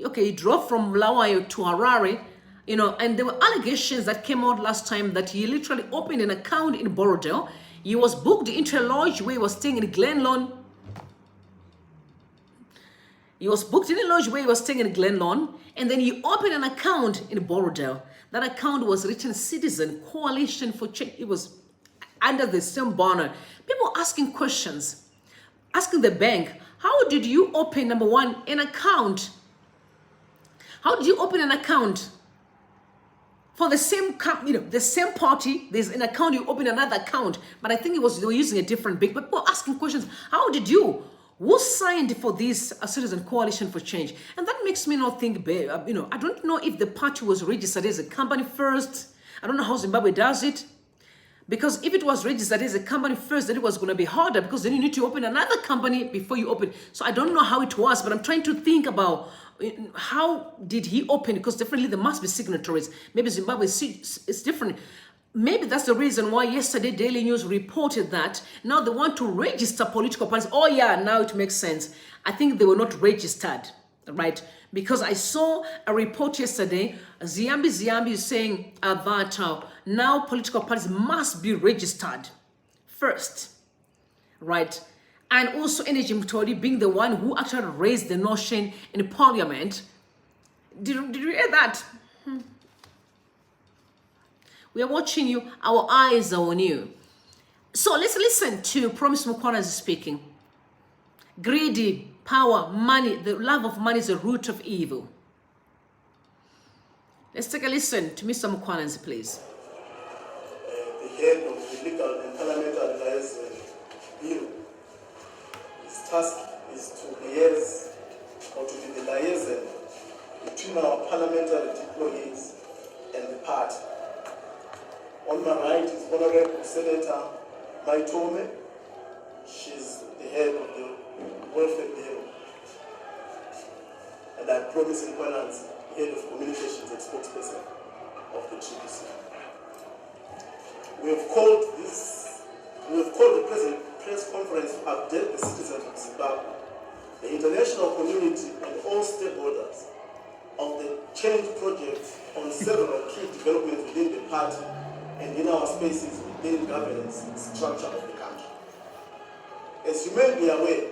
Okay, he drove from Bulawayo to Harare, and there were allegations that came out last time that he literally opened an account in Borodale. He was booked into a lodge where he was staying in Glenlawn. He was booked in a lodge where he was staying in Glenlawn, and then he opened an account in Borodale. That account was written Citizen Coalition for Change. It was under the same banner. People asking questions, asking the bank, how did you open, number one, an account? How did you open an account for the same the same party? There's an account, you open another account, but I think they were using a different bank. But people asking questions, how did you? Who signed for this Citizen Coalition for Change? And that makes me not think, I don't know if the party was registered as a company first. I don't know how Zimbabwe does it. Because if it was registered as a company first, then it was going to be harder because then you need to open another company before you open. So I don't know how it was, but I'm trying to think about how did he open? Because definitely there must be signatories. Maybe Zimbabwe is different. Maybe that's the reason why yesterday Daily News reported that now they want to register political parties. Oh yeah, now it makes sense. I think they were not registered, right? Because I saw a report yesterday, Ziambi is saying that now political parties must be registered first, right? And also Energy Mutoli being the one who actually raised the notion in Parliament. Did you hear that? We are watching you. Our eyes are on you. So let's listen to Promise Mukwananzi speaking. Greedy, power, money, the love of money is the root of evil. Let's take a listen to Mr. Mukwananzi, please. The head of the Legal and Parliamentary Affairs Bureau, his task is to liaise or to be the liaison between our parliamentary employees and the party. On my right is Honorable Senator Mafume. She's the head of the Welfare Bureau. And I Promise Mukwananzi, head of communications and spokesperson of the GPC. We have called the present press conference to update the citizens of Zimbabwe, the international community and all stakeholders of the change project on several key developments within the party and in our spaces within governance structure of the country. As you may be aware,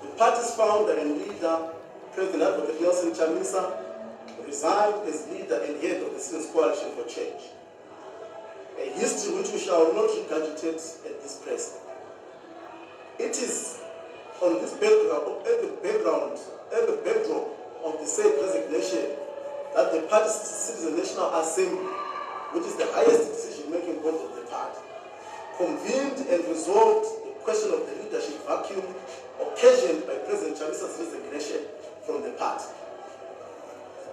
the party's founder and leader, President Advocate Nelson Chamisa, resigned as leader and head of the Citizens Coalition for Change, a history which we shall not regurgitate at this press. It is on this background, at the backdrop of the said resignation, that the party's Citizen National Assembly, which is the highest decision-making body of the party, convened and resolved the question of the leadership vacuum occasioned by President Chamisa's resignation from the party.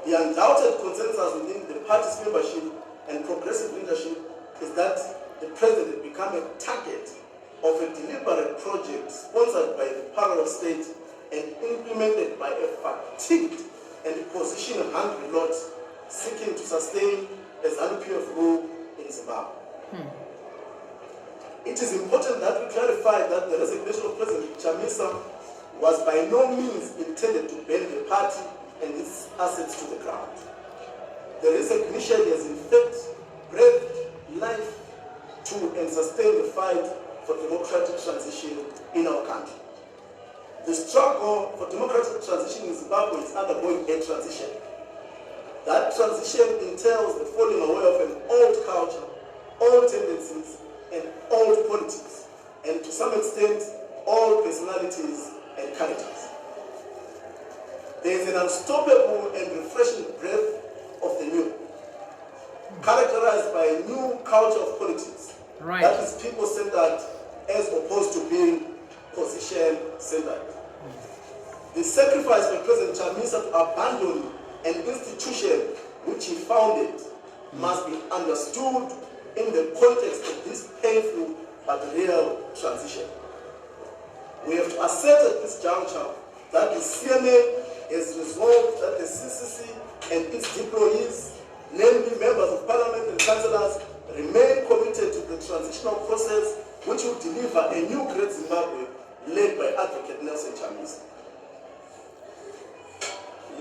The undoubted consensus within the party's membership and progressive leadership is that the president became a target of a deliberate project sponsored by the parallel state and implemented by a fatigued and position-hungry lot seeking to sustain a ZANU-PF rule in Zimbabwe. It is important that we clarify that the resignation of President Chamisa was by no means intended to bend the party and its assets to the ground. The resignation has in fact breathed life to and sustain the fight for democratic transition in our country. The struggle for democratic transition in Zimbabwe is undergoing a transition. That transition entails the falling away of an old culture, old tendencies, and old politics, and to some extent, all personalities and characters. There is an unstoppable and refreshing breath of the new, characterized by a new culture of politics that is people-centered as opposed to being position-centered. The sacrifice by President Chamisa to abandon an institution which he founded must be understood in the context of this painful but real transition. We have to assert at this juncture that the CNA has resolved that the CCC and its employees, namely members of parliament and councillors, remain committed to the transitional process which will deliver a new great Zimbabwe led by Advocate Nelson Chamisa.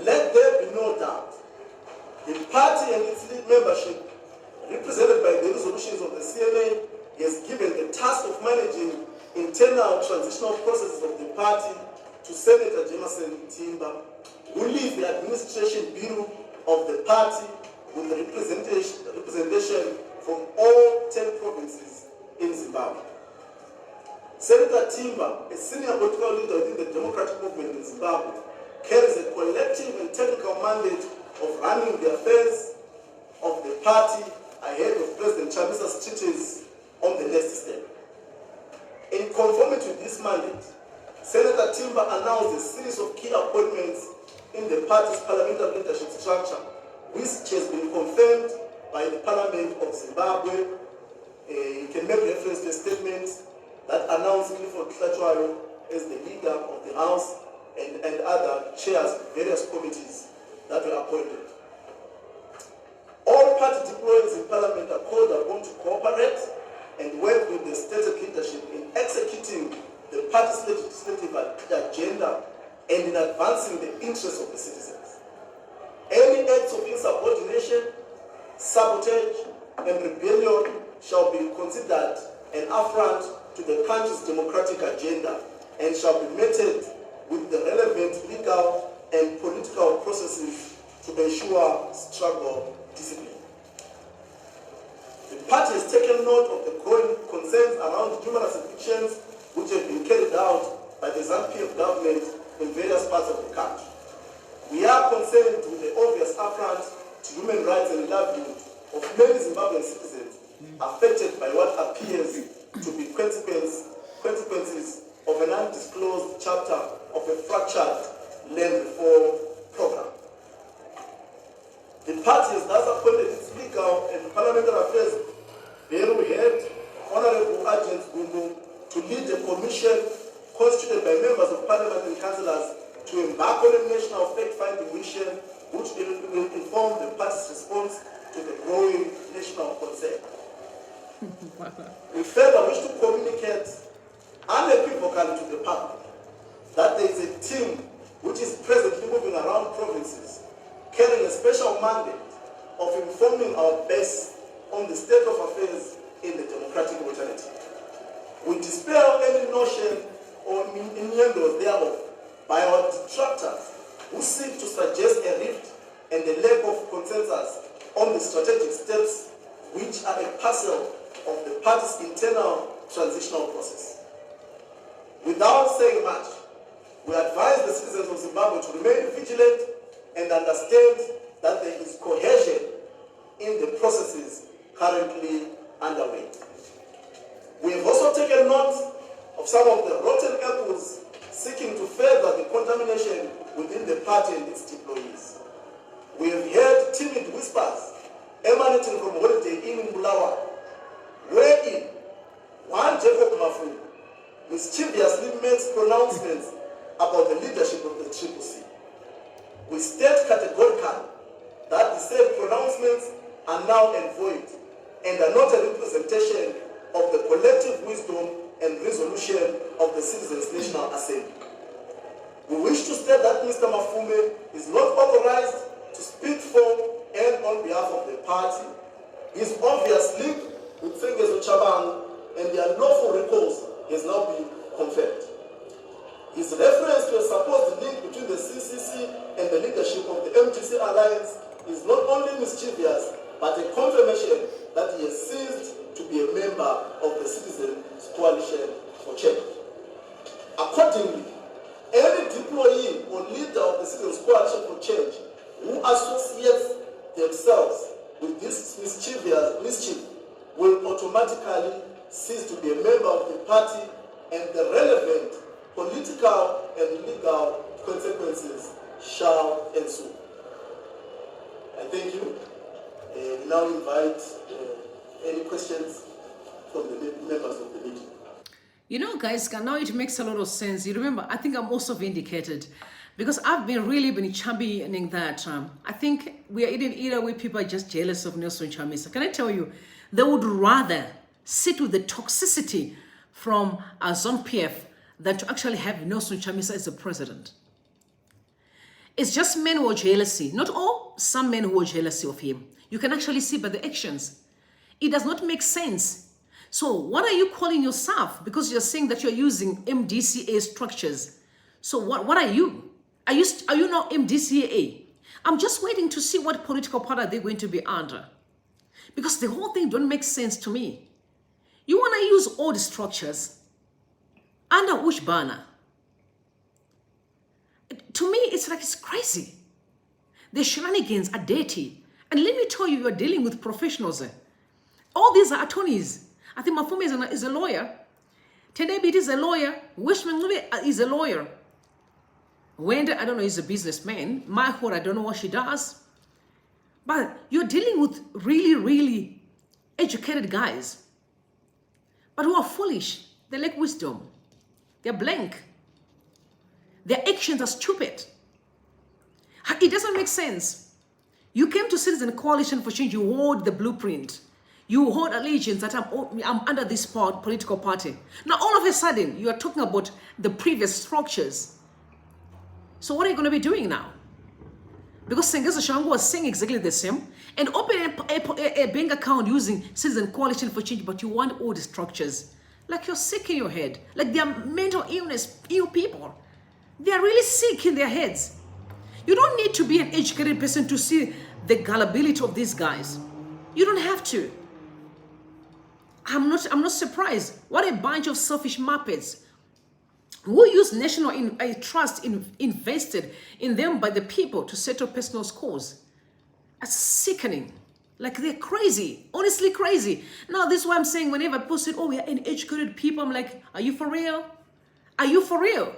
Let there be no doubt, the party and its lead membership, represented by the resolutions of the CNA, has given the task of managing internal transitional processes of the party to Senator Emmerson Mnangagwa, who leads the administration bureau of the party with the representation from all 10 provinces in Zimbabwe. Senator Timba, a senior political leader within the democratic movement in Zimbabwe, carries a collective and technical mandate of running the affairs of the party ahead of President Chamisa's treaties on the next step. In conformity with this mandate, Senator Timba announced a series of key appointments in the party's parliamentary leadership structure, which has been confirmed by the Parliament of Zimbabwe. You can make reference to a statement that announced Clifford Tlatswayo as the leader of the House and other chairs of various committees that were appointed. All party deployees in Parliament are called upon to cooperate and work with the stated leadership in executing the party's legislative agenda and in advancing the interests of the citizens. Any acts of insubordination, sabotage, and rebellion shall be considered an affront to the country's democratic agenda and shall be meted with the relevant legal and political processes to ensure struggle discipline. The party has taken note of the growing concerns around numerous evictions which have been carried out by the ZANU-PF government in various parts of the country. We are concerned with the obvious affront to human rights and livelihood of many Zimbabwean citizens affected by what appears to be consequences of an undisclosed chapter of a fractured land reform program. The party has thus appointed its legal and parliamentary affairs bureau head, Honorable Agent Gumbu, to lead a commission constituted by members of parliament and councillors to embark on a national fact-finding mission which will inform the party's response to the growing national concern. We further wish to communicate unequivocally to the public that there is a team which is presently moving around provinces carrying a special mandate of informing our base on the state of affairs in the democratic alternative. We dispel any notion or innuendos thereof by our detractors who seek to suggest a rift and a lack of consensus on the strategic steps which are a parcel of the party's internal transitional process. Without saying much, We advise the citizens of Zimbabwe to remain vigilant and understand that there is cohesion in the processes currently underway. We have also taken note of some of the rotten apples seeking to further the contamination within the party and its employees. We have heard timid whispers emanating from Hwende in Bulawayo, wherein one Jacob Mafume mischievously makes pronouncements about the leadership of the CCC. We state categorically that the said pronouncements are null and void and are not a representation of the collective wisdom and resolution of the Citizens' National Assembly. We wish to state that Mr. Mafume is not authorized to speak for and on behalf of the party. His obvious link with Trinkets and their lawful recalls has now been confirmed. His reference to a supposed link between the CCC and the leadership of the MTC Alliance is not only mischievous, but a confirmation that he has ceased to be a member of the Citizens' Coalition for Change. Accordingly, any deployee or leader of the Citizens' Coalition for Change who associates themselves with this mischief will automatically cease to be a member of the party, and the relevant political and legal consequences shall ensue. I thank you. Now invite any questions from the members of the meeting. You know, guys, now it makes a lot of sense. You remember, I think I'm also vindicated because I've been championing that. I think we are either way people are just jealous of Nelson Chamisa. Can I tell you, they would rather sit with the toxicity from ZONU-PF than to actually have Nelson Chamisa as the president. It's just men who are jealousy. Not all, some men who are jealousy of him. You can actually see by the actions. It does not make sense. So what are you calling yourself? Because you're saying that you're using MDCA structures. So what are you? Are you not MDCA? I'm just waiting to see what political party they're going to be under. Because the whole thing don't make sense to me. You want to use all the structures under which banner? To me, it's like it's crazy. The shenanigans are dirty. And let me tell you, you're dealing with professionals. All these are attorneys. I think Mafume is a lawyer. Biti is a lawyer. Ncube is a lawyer. Hwende, I don't know, is a businessman. Mahor, I don't know what she does. But you're dealing with really, really educated guys. But who are foolish. They lack wisdom. They're blank. Their actions are stupid. It doesn't make sense. You came to Citizen Coalition for Change. You hold the blueprint. You hold allegiance that I'm under this political party. Now, all of a sudden, you are talking about the previous structures. So what are you going to be doing now? Because Sengeza Shango was saying exactly the same. And open a bank account using Citizen Coalition for Change, but you want all the structures. Like you're sick in your head. Like they are mental illness, ill people. They are really sick in their heads. You don't need to be an educated person to see the gullibility of these guys. You don't have to. I'm not surprised. What a bunch of selfish muppets who use national trust invested in them by the people to settle personal scores. That's sickening. Like they're crazy, honestly crazy. Now this is why I'm saying whenever people say, oh, we are uneducated people, I'm like, are you for real? Are you for real?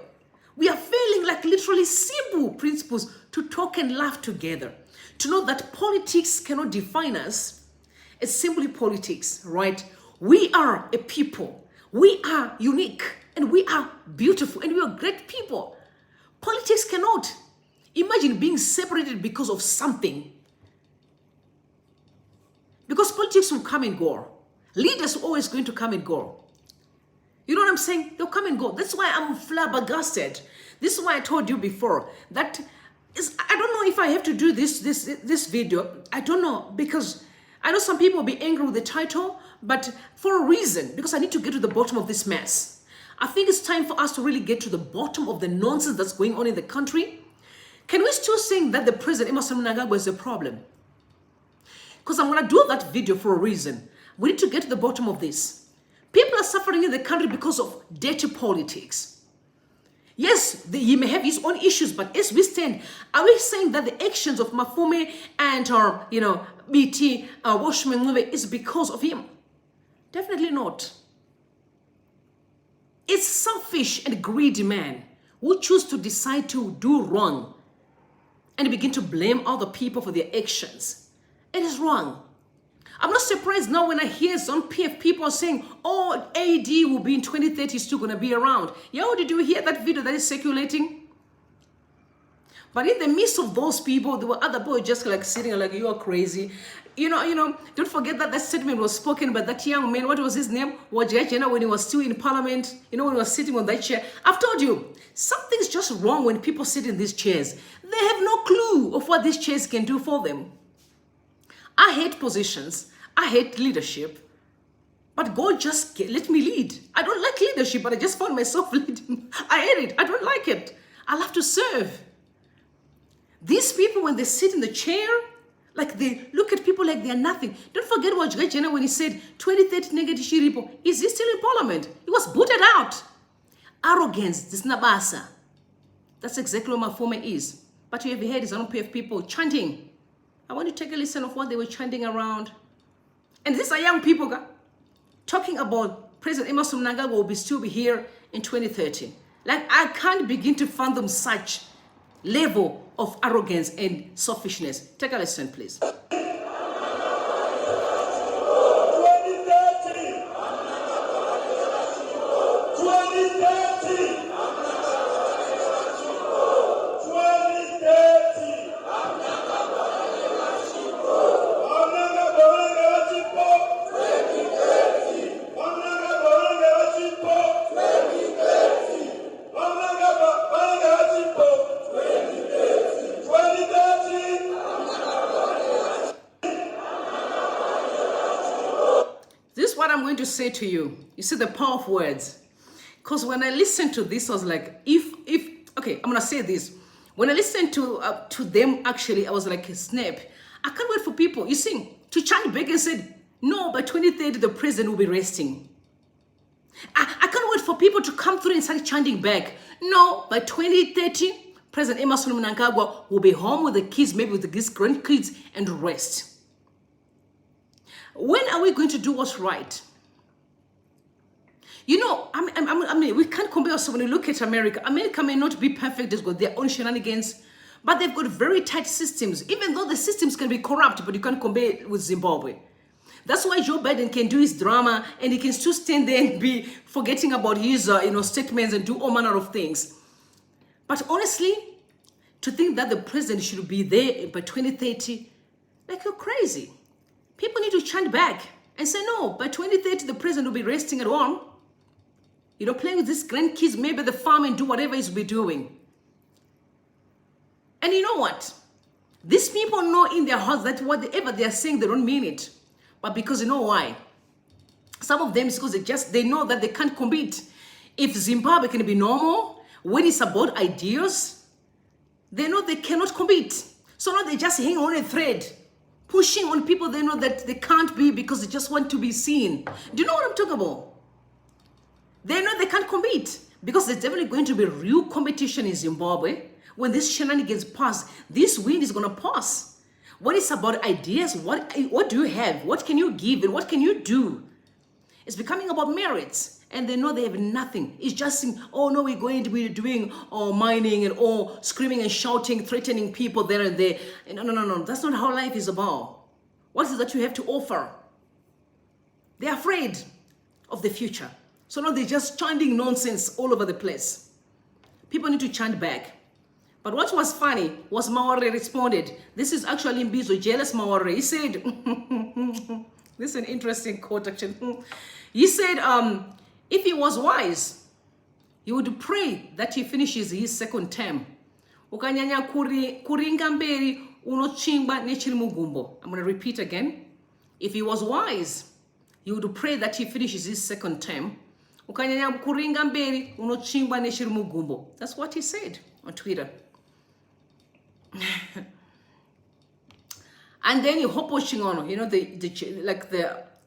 We are failing like literally simple principles to talk and laugh together. To know that politics cannot define us. It's simply politics, right? We are a people. We are unique and we are beautiful and we are great people. Politics cannot. Imagine being separated because of something. Because politics will come and go. Leaders are always going to come and go. You know what I'm saying? They'll come and go. That's why I'm flabbergasted. This is why I told you before that I don't know if I have to do this video. I don't know, because I know some people will be angry with the title, but for a reason, because I need to get to the bottom of this mess. I think it's time for us to really get to the bottom of the nonsense that's going on in the country. Can we still think that the President Emmerson Mnangagwa is a problem? Because I'm going to do that video for a reason. We need to get to the bottom of this. People are suffering in the country because of dirty politics. Yes, he may have his own issues, but as we stand, are we saying that the actions of Mafume and Biti, Ncube is because of him? Definitely not. It's selfish and greedy man who choose to decide to do wrong and begin to blame other people for their actions. It is wrong. I'm not surprised now when I hear some PF people saying, oh, AD will be in 2030, still going to be around. Yo, did you hear that video that is circulating? But in the midst of those people, there were other boys just like sitting like, you are crazy. Don't forget that statement was spoken by that young man. What was his name? Wajajena, when he was still in parliament, when he was sitting on that chair. I've told you, something's just wrong when people sit in these chairs. They have no clue of what these chairs can do for them. I hate positions. I hate leadership. But God just let me lead. I don't like leadership, but I just found myself leading. I hate it. I don't like it. I love to serve. These people, when they sit in the chair, like they look at people like they are nothing. Don't forget what Jenna when he said 2030 negative shiripo. Is he still in parliament? He was booted out. Arrogance, this nabasa. That's exactly what Mafume is. But you have heard his own PF people chanting. I want you to take a listen of what they were chanting around. And these are young people talking about President Emmerson Mnangagwa will still be here in 2030. Like, I can't begin to fathom such level of arrogance and selfishness. Take a listen, please. 2030. This is what I'm going to say to you. You see the power of words. Because when I listened to this, I was like, okay, I'm going to say this. When I listened to them, actually, I was like, snap. I can't wait for people, you see, to chant back and said, no, by 2030, the president will be resting. I can't wait for people to come through and start chanting back. No, by 2030, President Emmerson Mnangagwa will be home with the kids, maybe with his grandkids, and rest. When are we going to do what's right? We can't compare ourselves when you look at America. America may not be perfect, they've got their own shenanigans, but they've got very tight systems, even though the systems can be corrupt, but you can't compare it with Zimbabwe. That's why Joe Biden can do his drama and he can still stand there and be forgetting about his statements and do all manner of things. But honestly, to think that the president should be there by 2030, like you're crazy. People need to chant back and say, no, by 2030, the president will be resting at home. Playing with his grandkids, maybe the farm and do whatever he's be doing. And you know what? These people know in their hearts that whatever they are saying, they don't mean it. But because you know why? Some of them is because they know that they can't compete. If Zimbabwe can be normal, when it's about ideas, they know they cannot compete. So now they just hang on a thread, pushing on people they know that they can't be because they just want to be seen. Do you know what I'm talking about? They know they can't compete because there's definitely going to be real competition in Zimbabwe. When this shenanigans pass, this wind is going to pass. When it's about ideas, what do you have? What can you give and what can you do? It's becoming about merits. And they know they have nothing. It's just saying, oh no, we're going to be doing mining and all screaming and shouting, threatening people there and there. No. That's not how life is about. What is it that you have to offer? They're afraid of the future. So now they're just chanting nonsense all over the place. People need to chant back. But what was funny was Mawarre responded. This is actually Mbizo, jealous Mawarre. He said, this is an interesting quote actually. He said, if he was wise, he would pray that he finishes his second term. Ukanyanya kuringa mberi unochimba nechiri mugumbo. I'm going to repeat again. If he was wise, he would pray that he finishes his second term. Ukanyanya kuringa mberi unochimba nechiri mugumbo. That's what he said on Twitter. And then you hop watching on,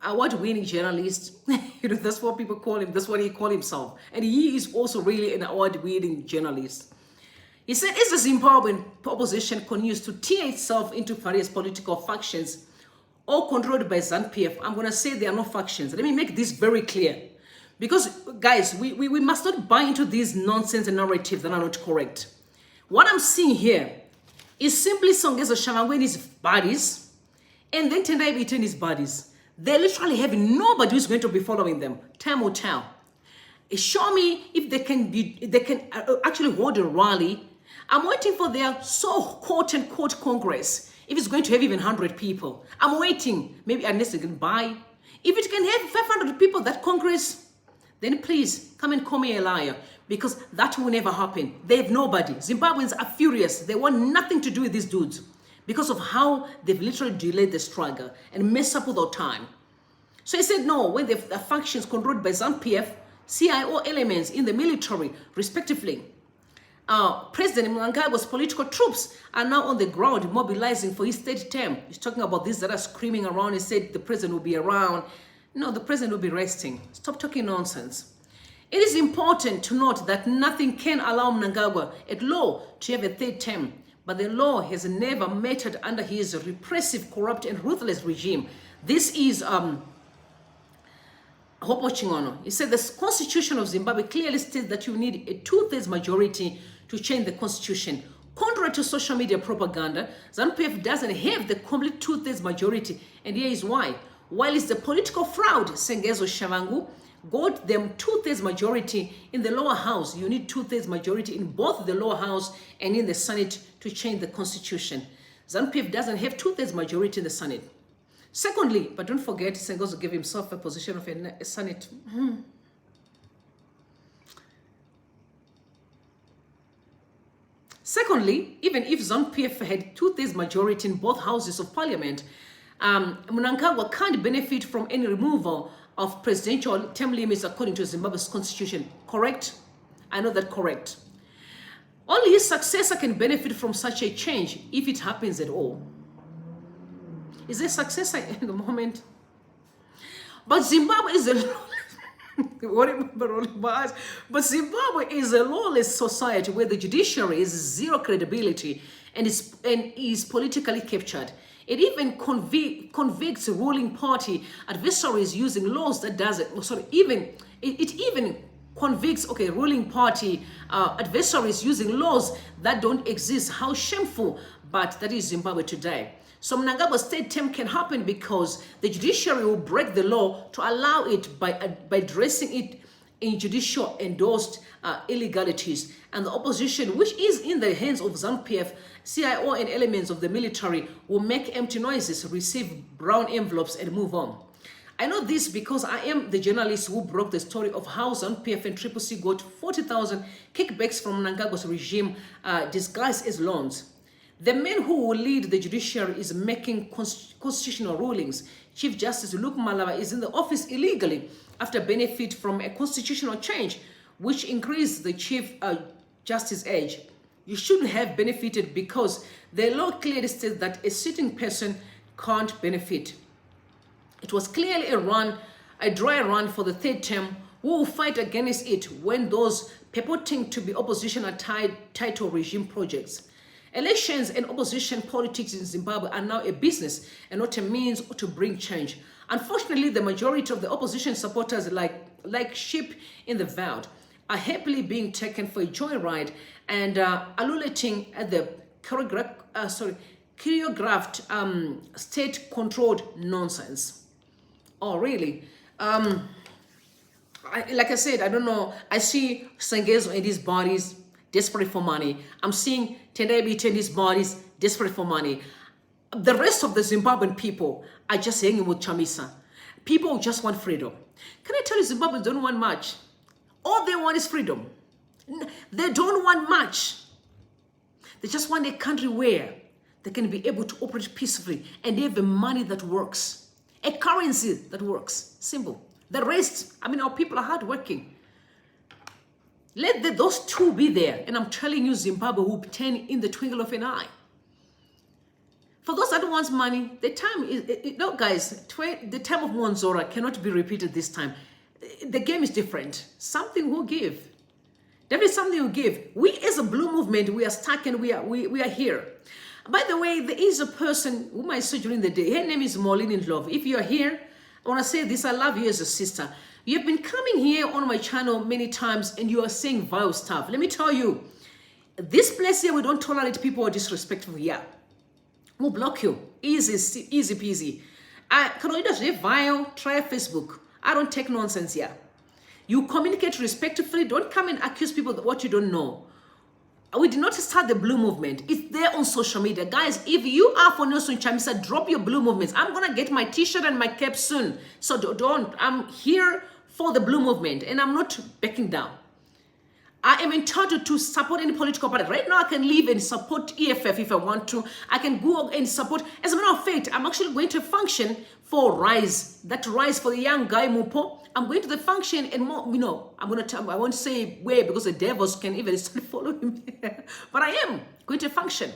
award-winning journalist. That's what people call him. That's what he called himself. And he is also really an award-winning journalist. He said, as the Zimbabwean opposition continues to tear itself into various political factions, all controlled by ZANU-PF, I'm going to say there are no factions. Let me make this very clear. Because, guys, we must not buy into these nonsense and narratives that are not correct. What I'm seeing here is simply Songezo Shavangwe and his buddies, and then Tendai Biti and his buddies. They literally have nobody who's going to be following them. Time will tell. Show me if they can actually hold a rally. I'm waiting for their quote-unquote Congress. If it's going to have even 100 people. I'm waiting. Maybe unless they can buy. If it can have 500 people, that Congress, then please come and call me a liar. Because that will never happen. They have nobody. Zimbabweans are furious. They want nothing to do with these dudes. Because of how they've literally delayed the struggle and messed up with our time. So he said no, when the factions controlled by ZANU-PF, CIO elements in the military, respectively, President Mnangagwa's political troops are now on the ground mobilizing for his third term. He's talking about this that are screaming around. He said the president will be around. No, the president will be resting. Stop talking nonsense. It is important to note that nothing can allow Mnangagwa at law to have a third term, but the law has never mattered under his repressive, corrupt, and ruthless regime. This is He said the Constitution of Zimbabwe clearly states that you need a 2/3 majority to change the constitution. Contrary to social media propaganda, ZANU-PF doesn't have the complete 2/3 majority, and here is why. While it's the political fraud, Songezo Shavangwe got them 2/3 majority in the lower house. You need 2/3 majority in both the lower house and in the Senate to change the constitution. ZANU-PF doesn't have 2/3 majority in the Senate. Secondly, but don't forget, Songezo gave himself a position of a Senate. Secondly, even if ZANU-PF had 2/3 majority in both houses of parliament, Mnangagwa can't benefit from any removal of presidential term limits according to Zimbabwe's constitution. Correct? I know that correct. Only his successor can benefit from such a change if it happens at all. Is there a successor in the moment? But Zimbabwe is a but Zimbabwe is a lawless society where the judiciary is zero credibility and is politically captured. It even convicts ruling party adversaries using laws that doesn't. It even convicts ruling party adversaries using laws that don't exist. How shameful! But that is Zimbabwe today. So Mnangagwa's third term can happen because the judiciary will break the law to allow it by dressing it in judicial endorsed illegalities. And the opposition, which is in the hands of ZANU-PF, CIO and elements of the military, will make empty noises, receive brown envelopes and move on. I know this because I am the journalist who broke the story of how ZANU-PF and CCC got 40,000 kickbacks from Mnangagwa's regime disguised as loans. The man who will lead the judiciary is making constitutional rulings. Chief Justice Luke Malava is in the office illegally after benefit from a constitutional change, which increased the Chief Justice age. You shouldn't have benefited because the law clearly states that a sitting person can't benefit. It was clearly a dry run for the third term. We will fight against it when those purporting to be opposition are tied to regime projects. Elections and opposition politics in Zimbabwe are now a business and not a means to bring change. Unfortunately, the majority of the opposition supporters, like sheep in the veld, are happily being taken for a joyride and ululating at the choreographed state-controlled nonsense. Oh, really? Like I said, I don't know. I see Songezo and his bodies desperate for money. I'm seeing Tendai Biti and his bodies desperate for money. The rest of the Zimbabwean people are just hanging with Chamisa. People just want freedom. Can I tell you, Zimbabweans don't want much. All they want is freedom. They don't want much. They just want a country where they can be able to operate peacefully and they have the money that works. A currency that works. Simple. The rest, our people are hardworking. Let those two be there. And I'm telling you, Zimbabwe will turn in the twinkle of an eye. For those that want money, the time is, no, guys, the time of Monzora cannot be repeated this time. The game is different. Something will give. There is something will give. We as a blue movement, we are stuck and we are here. By the way, there is a person whom I saw during the day. Her name is Maureen in Love. If you are here, I want to say this, I love you as a sister. You have been coming here on my channel many times and you are saying vile stuff. Let me tell you, this place here, we don't tolerate people who are disrespectful here. We'll block you. Easy peasy. Can you just vile? Try Facebook. I don't take nonsense here. You communicate respectfully. Don't come and accuse people of what you don't know. We did not start the blue movement. It's there on social media. Guys, if you are for Nelson Chamisa, drop your blue movements. I'm going to get my t-shirt and my cap soon. So don't. I'm here for the blue movement and I'm not backing down. I am entitled to support any political party. Right now, I can leave and support EFF if I want to. I can go and support. As a matter of fact, I'm actually going to a function for Rise. That Rise for the young guy, Mupo. I'm going to the function and more, you know, I won't say where because the devils can even start following me. But I am going to a function.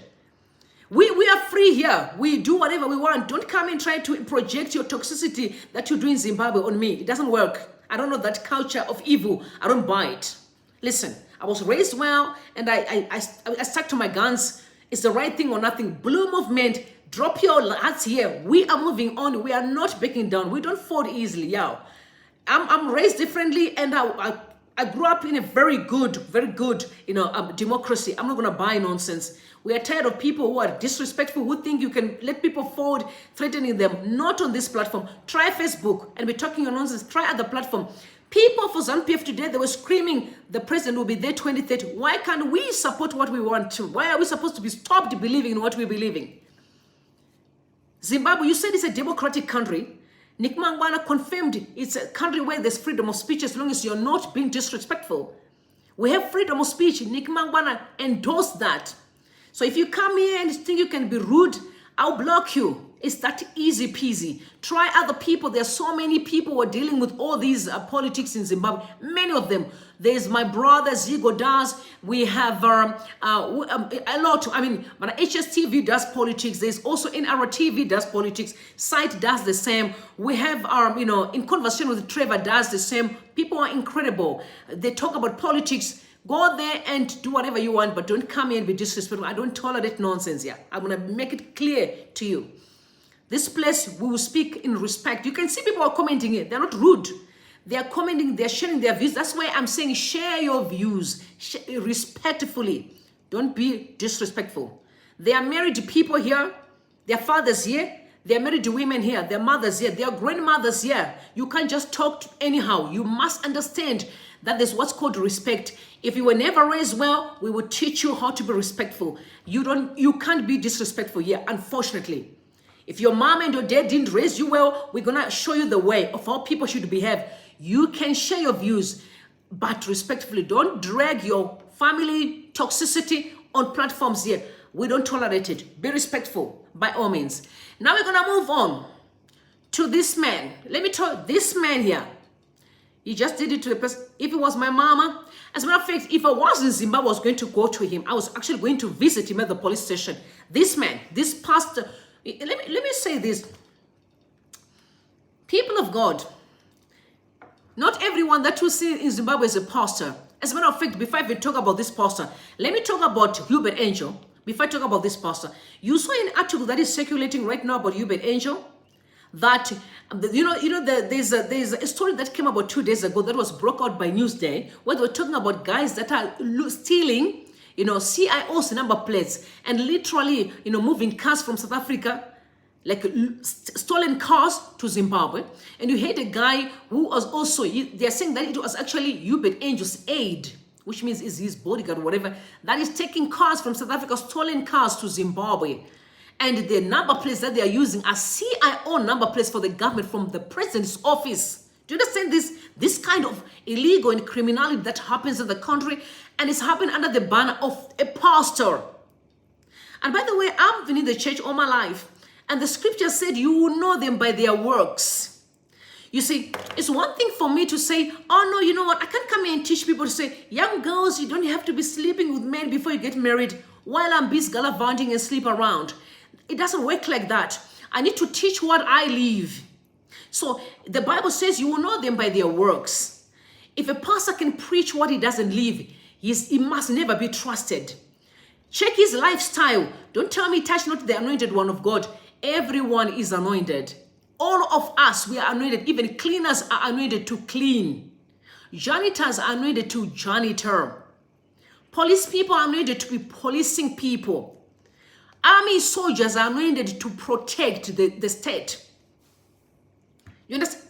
We are free here. We do whatever we want. Don't come and try to project your toxicity that you do in Zimbabwe on me. It doesn't work. I don't know that culture of evil. I don't buy it. Listen, I was raised well and I stuck to my guns. It's the right thing or nothing. Blue movement, drop your hearts here. We are moving on. We are not backing down. We don't fold easily, yo. I'm raised differently and I grew up in a very good, you know, democracy. I'm not going to buy nonsense. We are tired of people who are disrespectful, who think you can let people forward, threatening them. Not on this platform. Try Facebook and be talking nonsense. Try other platform. People for ZANU-PF today, they were screaming, the president will be there 2030. Why can't we support what we want to? Why are we supposed to be stopped believing in what we believe in? Zimbabwe, you said it's a democratic country. Nick Mangwana confirmed it's a country where there's freedom of speech as long as you're not being disrespectful. We have freedom of speech. Nick Mangwana endorsed that. So if you come here and think you can be rude, I'll block you. It's that easy peasy. Try other people. There are so many people who are dealing with all these politics in Zimbabwe. Many of them. There's my brother Zigo does. We have a lot. I mean, but HSTV does politics. There's also NRTV does politics. Site does the same. We have you know, in conversation with Trevor does the same. People are incredible. They talk about politics. Go there and do whatever you want, but don't come here and be disrespectful. I don't tolerate nonsense here. I'm gonna make it clear to you. This place, we will speak in respect. You can see people are commenting here. They're not rude. They are commenting, they're sharing their views. That's why I'm saying share your views respectfully. Don't be disrespectful. There are married people here. Their fathers here. They're married to women here. Their mothers here. Their grandmothers here. You can't just talk anyhow. You must understand that there's what's called respect. If you were never raised well, we will teach you how to be respectful. You can't be disrespectful here, unfortunately. If your mom and your dad didn't raise you well, we're going to show you the way of how people should behave. You can share your views, but respectfully. Don't drag your family toxicity on platforms here. We don't tolerate it. Be respectful, by all means. Now we're going to move on to this man. Let me tell you, this man here, he just did it to a person. If it was my mama, as a matter of fact, if I was in Zimbabwe, I was going to go to him. I was actually going to visit him at the police station. This man, this pastor, let me say this. People of God, not everyone that you see in Zimbabwe is a pastor. As a matter of fact, before I even talk about this pastor, let me talk about Hubert Angel. Before I talk about this pastor, you saw an article that is circulating right now about Hubert Angel. That there's a story that came about 2 days ago that was broke out by Newsday, where they were talking about guys that are stealing, CIO's number plates and literally, moving cars from South Africa, like stolen cars to Zimbabwe. And you had a guy who was also, they're saying that it was actually Hubert Angel's aide, which means is his bodyguard or whatever, that is taking cars from South Africa, stolen cars to Zimbabwe. And the number plates that they are using are CIO number plates for the government from the president's office. Do you understand this kind of illegal and criminality that happens in the country? And it's happening under the banner of a pastor. And by the way, I've been in the church all my life. And the scripture said, you will know them by their works. You see, it's one thing for me to say, oh no, you know what? I can't come here and teach people to say, young girls, you don't have to be sleeping with men before you get married while I'm busy gallivanting and sleep around. It doesn't work like that. I need to teach what I live. So the Bible says you will know them by their works. If a pastor can preach what he doesn't live, he must never be trusted. Check his lifestyle. Don't tell me touch not the anointed one of God. Everyone is anointed. All of us, we are anointed. Even cleaners are anointed to clean. Janitors are anointed to janitor. Police people are anointed to be policing people. Army soldiers are anointed to protect the state. You understand?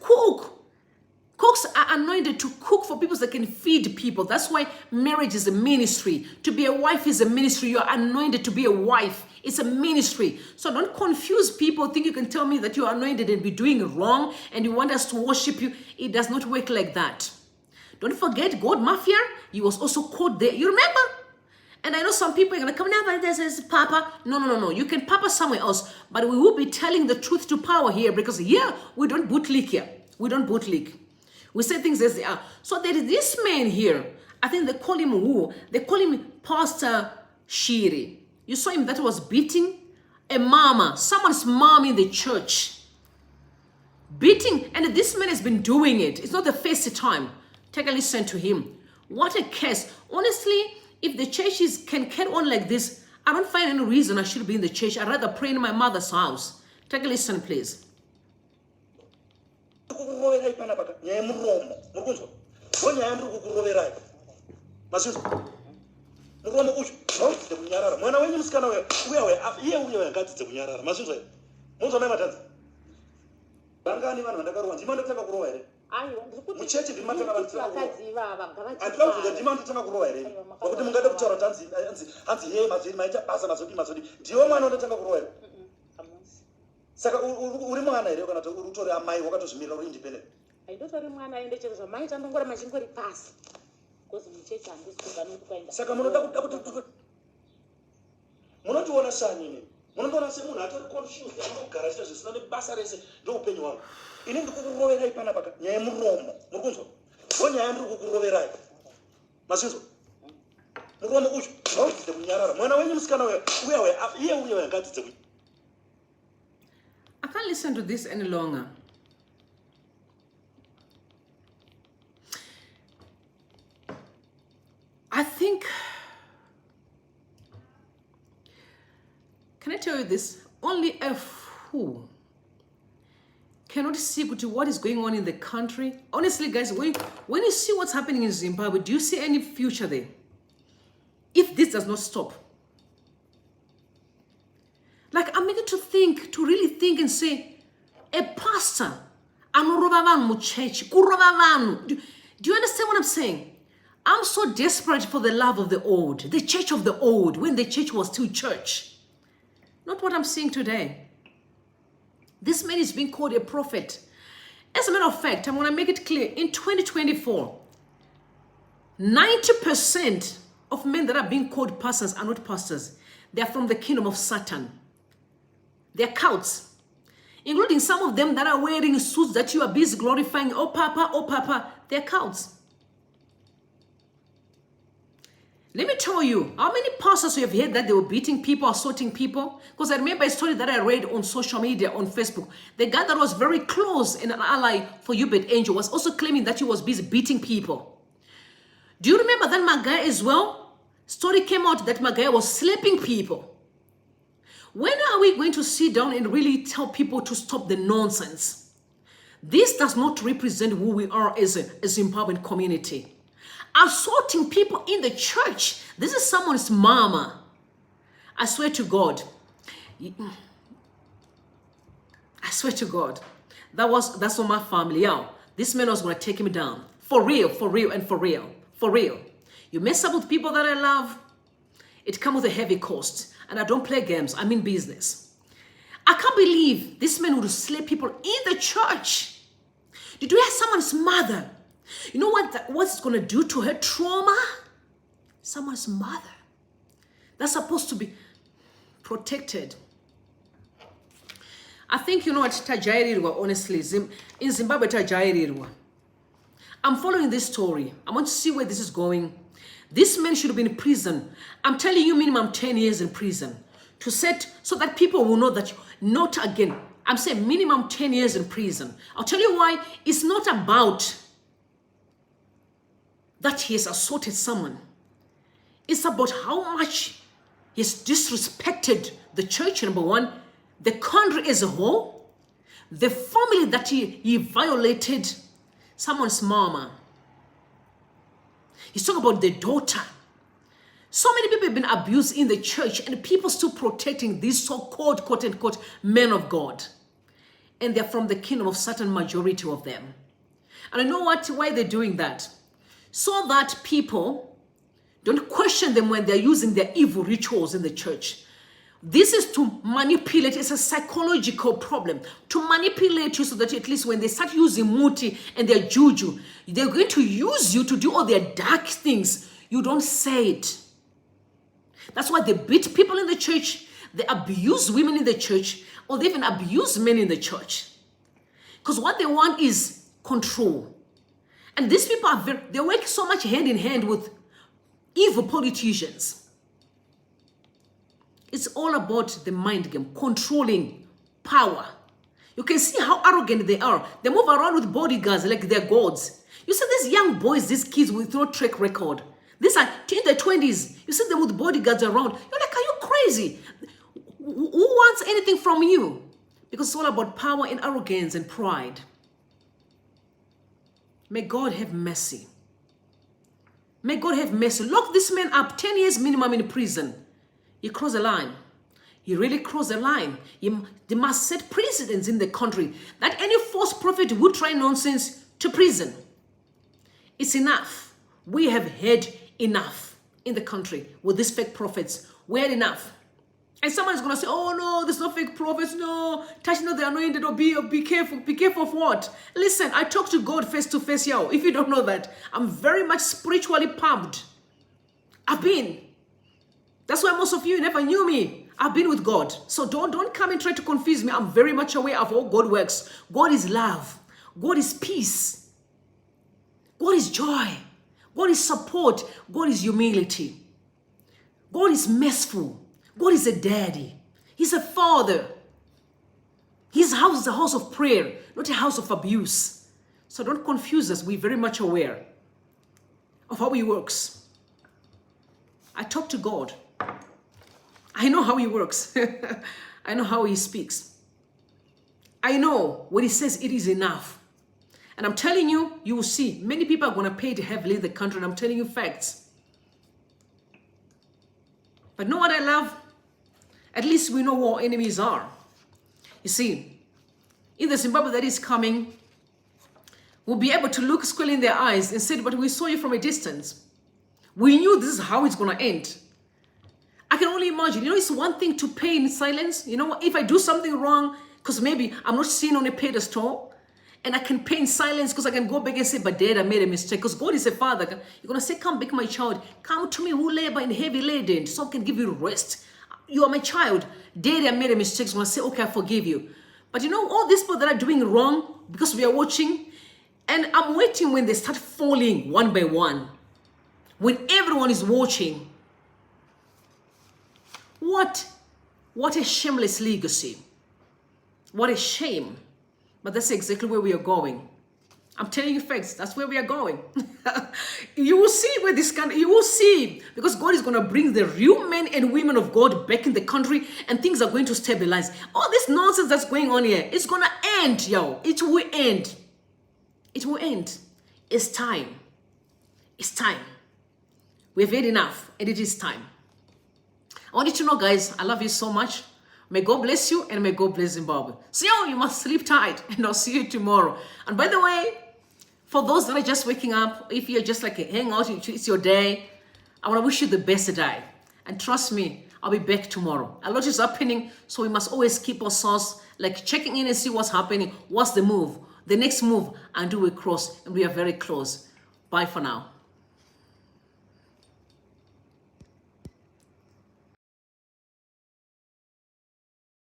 Cooks are anointed to cook for people that can feed people. That's why marriage is a ministry. To be a wife is a ministry. You're anointed to be a wife. It's a ministry. So don't confuse people. Think you can tell me that you're anointed and be doing it wrong and you want us to worship you. It does not work like that. Don't forget God Mafia. He was also called there. You remember? And I know some people are going to come, but this is Papa. No. You can Papa somewhere else. But we will be telling the truth to power here because here we don't bootlick here. We don't bootlick. We say things as they are. So there is this man here. I think they call him who? They call him Pastor Shiri. You saw him that was beating a mama, someone's mom in the church. Beating, and this man has been doing it. It's not the first time. Take a listen to him. What a case. Honestly, if the churches can carry on like this, I don't find any reason I should be in the church. I'd rather pray in my mother's house. Take a listen, please. Saka uri mwana ere kana utori amai wakatozvimira uri independent. Aidotori mwana aende chero zvamai tandongora machingori pasi. Because muchechi handisikuga nokukaenda. Saka munoda kuti munotiona sanyine. Munoona semunhu atori confused anogara zviro zvisina nebasa rese ndoupenyu hwangu. Ini ndikukuroverai panapa nyaya yemuromo. Muri kunzwa? Ndonyaya ndiri kukuroverai. Masinzwa? Muromo uyu ndaudzidze kunyarara. Mwana wenyu musikana uya iye uya ngadzidze kunyarara. I can't listen to this any longer. I think, can I tell you this? Only a fool cannot see what is going on in the country. Honestly, guys, when you see what's happening in Zimbabwe, do you see any future there? If this does not stop. Like, I'm beginning to think, to really think and say, a pastor, do you understand what I'm saying? I'm so desperate for the love of the old, the church of the old, when the church was still church. Not what I'm seeing today. This man is being called a prophet. As a matter of fact, I'm going to make it clear, in 2024, 90% of men that are being called pastors are not pastors. They are from the kingdom of Satan. They're cults, including some of them that are wearing suits that you are busy glorifying. Oh, Papa, they're cults. Let me tell you, how many pastors you have heard that they were beating people, assaulting people? Because I remember a story that I read on social media, on Facebook. The guy that was very close and an ally for Hubert Angel was also claiming that he was busy beating people. Do you remember that Magai as well? Story came out that Magai was slapping people. When are we going to sit down and really tell people to stop the nonsense? This does not represent who we are as a Zimbabwean community. Assaulting people in the church. This is someone's mama. I swear to God. I swear to God. That's on my family. Yeah. This man was going to take him down. For real, and for real. For real. You mess up with people that I love, it comes with a heavy cost. And I don't play games. I'm in business. I can't believe this man would slap people in the church. Did you hear someone's mother? You know what it's going to do to her trauma? Someone's mother. That's supposed to be protected. I think, you know what, Tajairirwa, honestly, in Zimbabwe, Tajairirwa. I'm following this story. I want to see where this is going. This man should have been in prison. I'm telling you, minimum 10 years in prison. to set so that people will know that not again. I'm saying minimum 10 years in prison. I'll tell you why. It's not about that he has assaulted someone. It's about how much he's disrespected the church, number one, the country as a whole, the family that he violated, someone's mama. He's talking about the daughter. So many people have been abused in the church, and people still protecting these so-called, quote-unquote, men of God. And they're from the kingdom of Satan, majority of them. And I know why they're doing that. So that people don't question them when they're using their evil rituals in the church. This is to manipulate. It's a psychological problem. To manipulate you so that at least when they start using muti and their juju, they're going to use you to do all their dark things. You don't say it. That's why they beat people in the church. They abuse women in the church. Or they even abuse men in the church. Because what they want is control. And these people they work so much hand in hand with evil politicians. It's all about the mind game, controlling power. You can see how arrogant they are. They move around with bodyguards like they're gods. You see these young boys, these kids with no track record. These are in their 20s. You see them with bodyguards around. You're like, are you crazy? Who wants anything from you? Because it's all about power and arrogance and pride. May God have mercy. May God have mercy. Lock this man up, 10 years minimum in prison. He crossed the line. He really crossed the line. They must set precedents in the country that any false prophet would try nonsense to prison. It's enough. We have had enough in the country with these fake prophets. We had enough. And someone is going to say, oh no, there's no fake prophets. No, touch not the anointed, or be careful. Be careful of what? Listen, I talk to God face to face, yo. If you don't know that, I'm very much spiritually pumped. I've been. That's why most of you never knew me. I've been with God. So don't come and try to confuse me. I'm very much aware of how God works. God is love. God is peace. God is joy. God is support. God is humility. God is merciful. God is a daddy. He's a father. His house is a house of prayer, not a house of abuse. So don't confuse us. We're very much aware of how he works. I talk to God. I know how he works. I know how he speaks. I know when he says it is enough. And I'm telling you, you will see many people are going to pay it heavily in the country. And I'm telling you facts. But know what I love? At least we know who our enemies are. You see, in the Zimbabwe that is coming, we'll be able to look squarely in their eyes and say, but we saw you from a distance. We knew this is how it's going to end. I can only imagine, you know, it's one thing to pay in silence. You know, if I do something wrong, because maybe I'm not seen on a pedestal, and I can pay in silence because I can go back and say, but Dad, I made a mistake. Because God is a father. You're going to say, come back, my child. Come to me who labor and heavy laden, so I can give you rest. You are my child. Daddy, I made a mistake. So I'm going to say, okay, I forgive you. But you know, all these people that are doing wrong, because we are watching, and I'm waiting when they start falling one by one. When everyone is watching. What a shameless legacy. What a shame. But that's exactly where we are going. I'm telling you facts. That's where we are going. You will see where this can. You will see, because God is going to bring the real men and women of God back in the country, and things are going to stabilize. All this nonsense that's going on here, it's going to end, yo. It will end. It will end. It's time. It's time. We've had enough, and it is time. I want you to know, guys, I love you so much. May God bless you, and may God bless Zimbabwe. So, you must sleep tight, and I'll see you tomorrow. And by the way, for those that are just waking up, if you're just like hang out, it's your day, I want to wish you the best day. And trust me, I'll be back tomorrow. A lot is happening, so we must always keep ourselves like checking in and see what's happening. What's the move? The next move, and do we cross? And we are very close. Bye for now.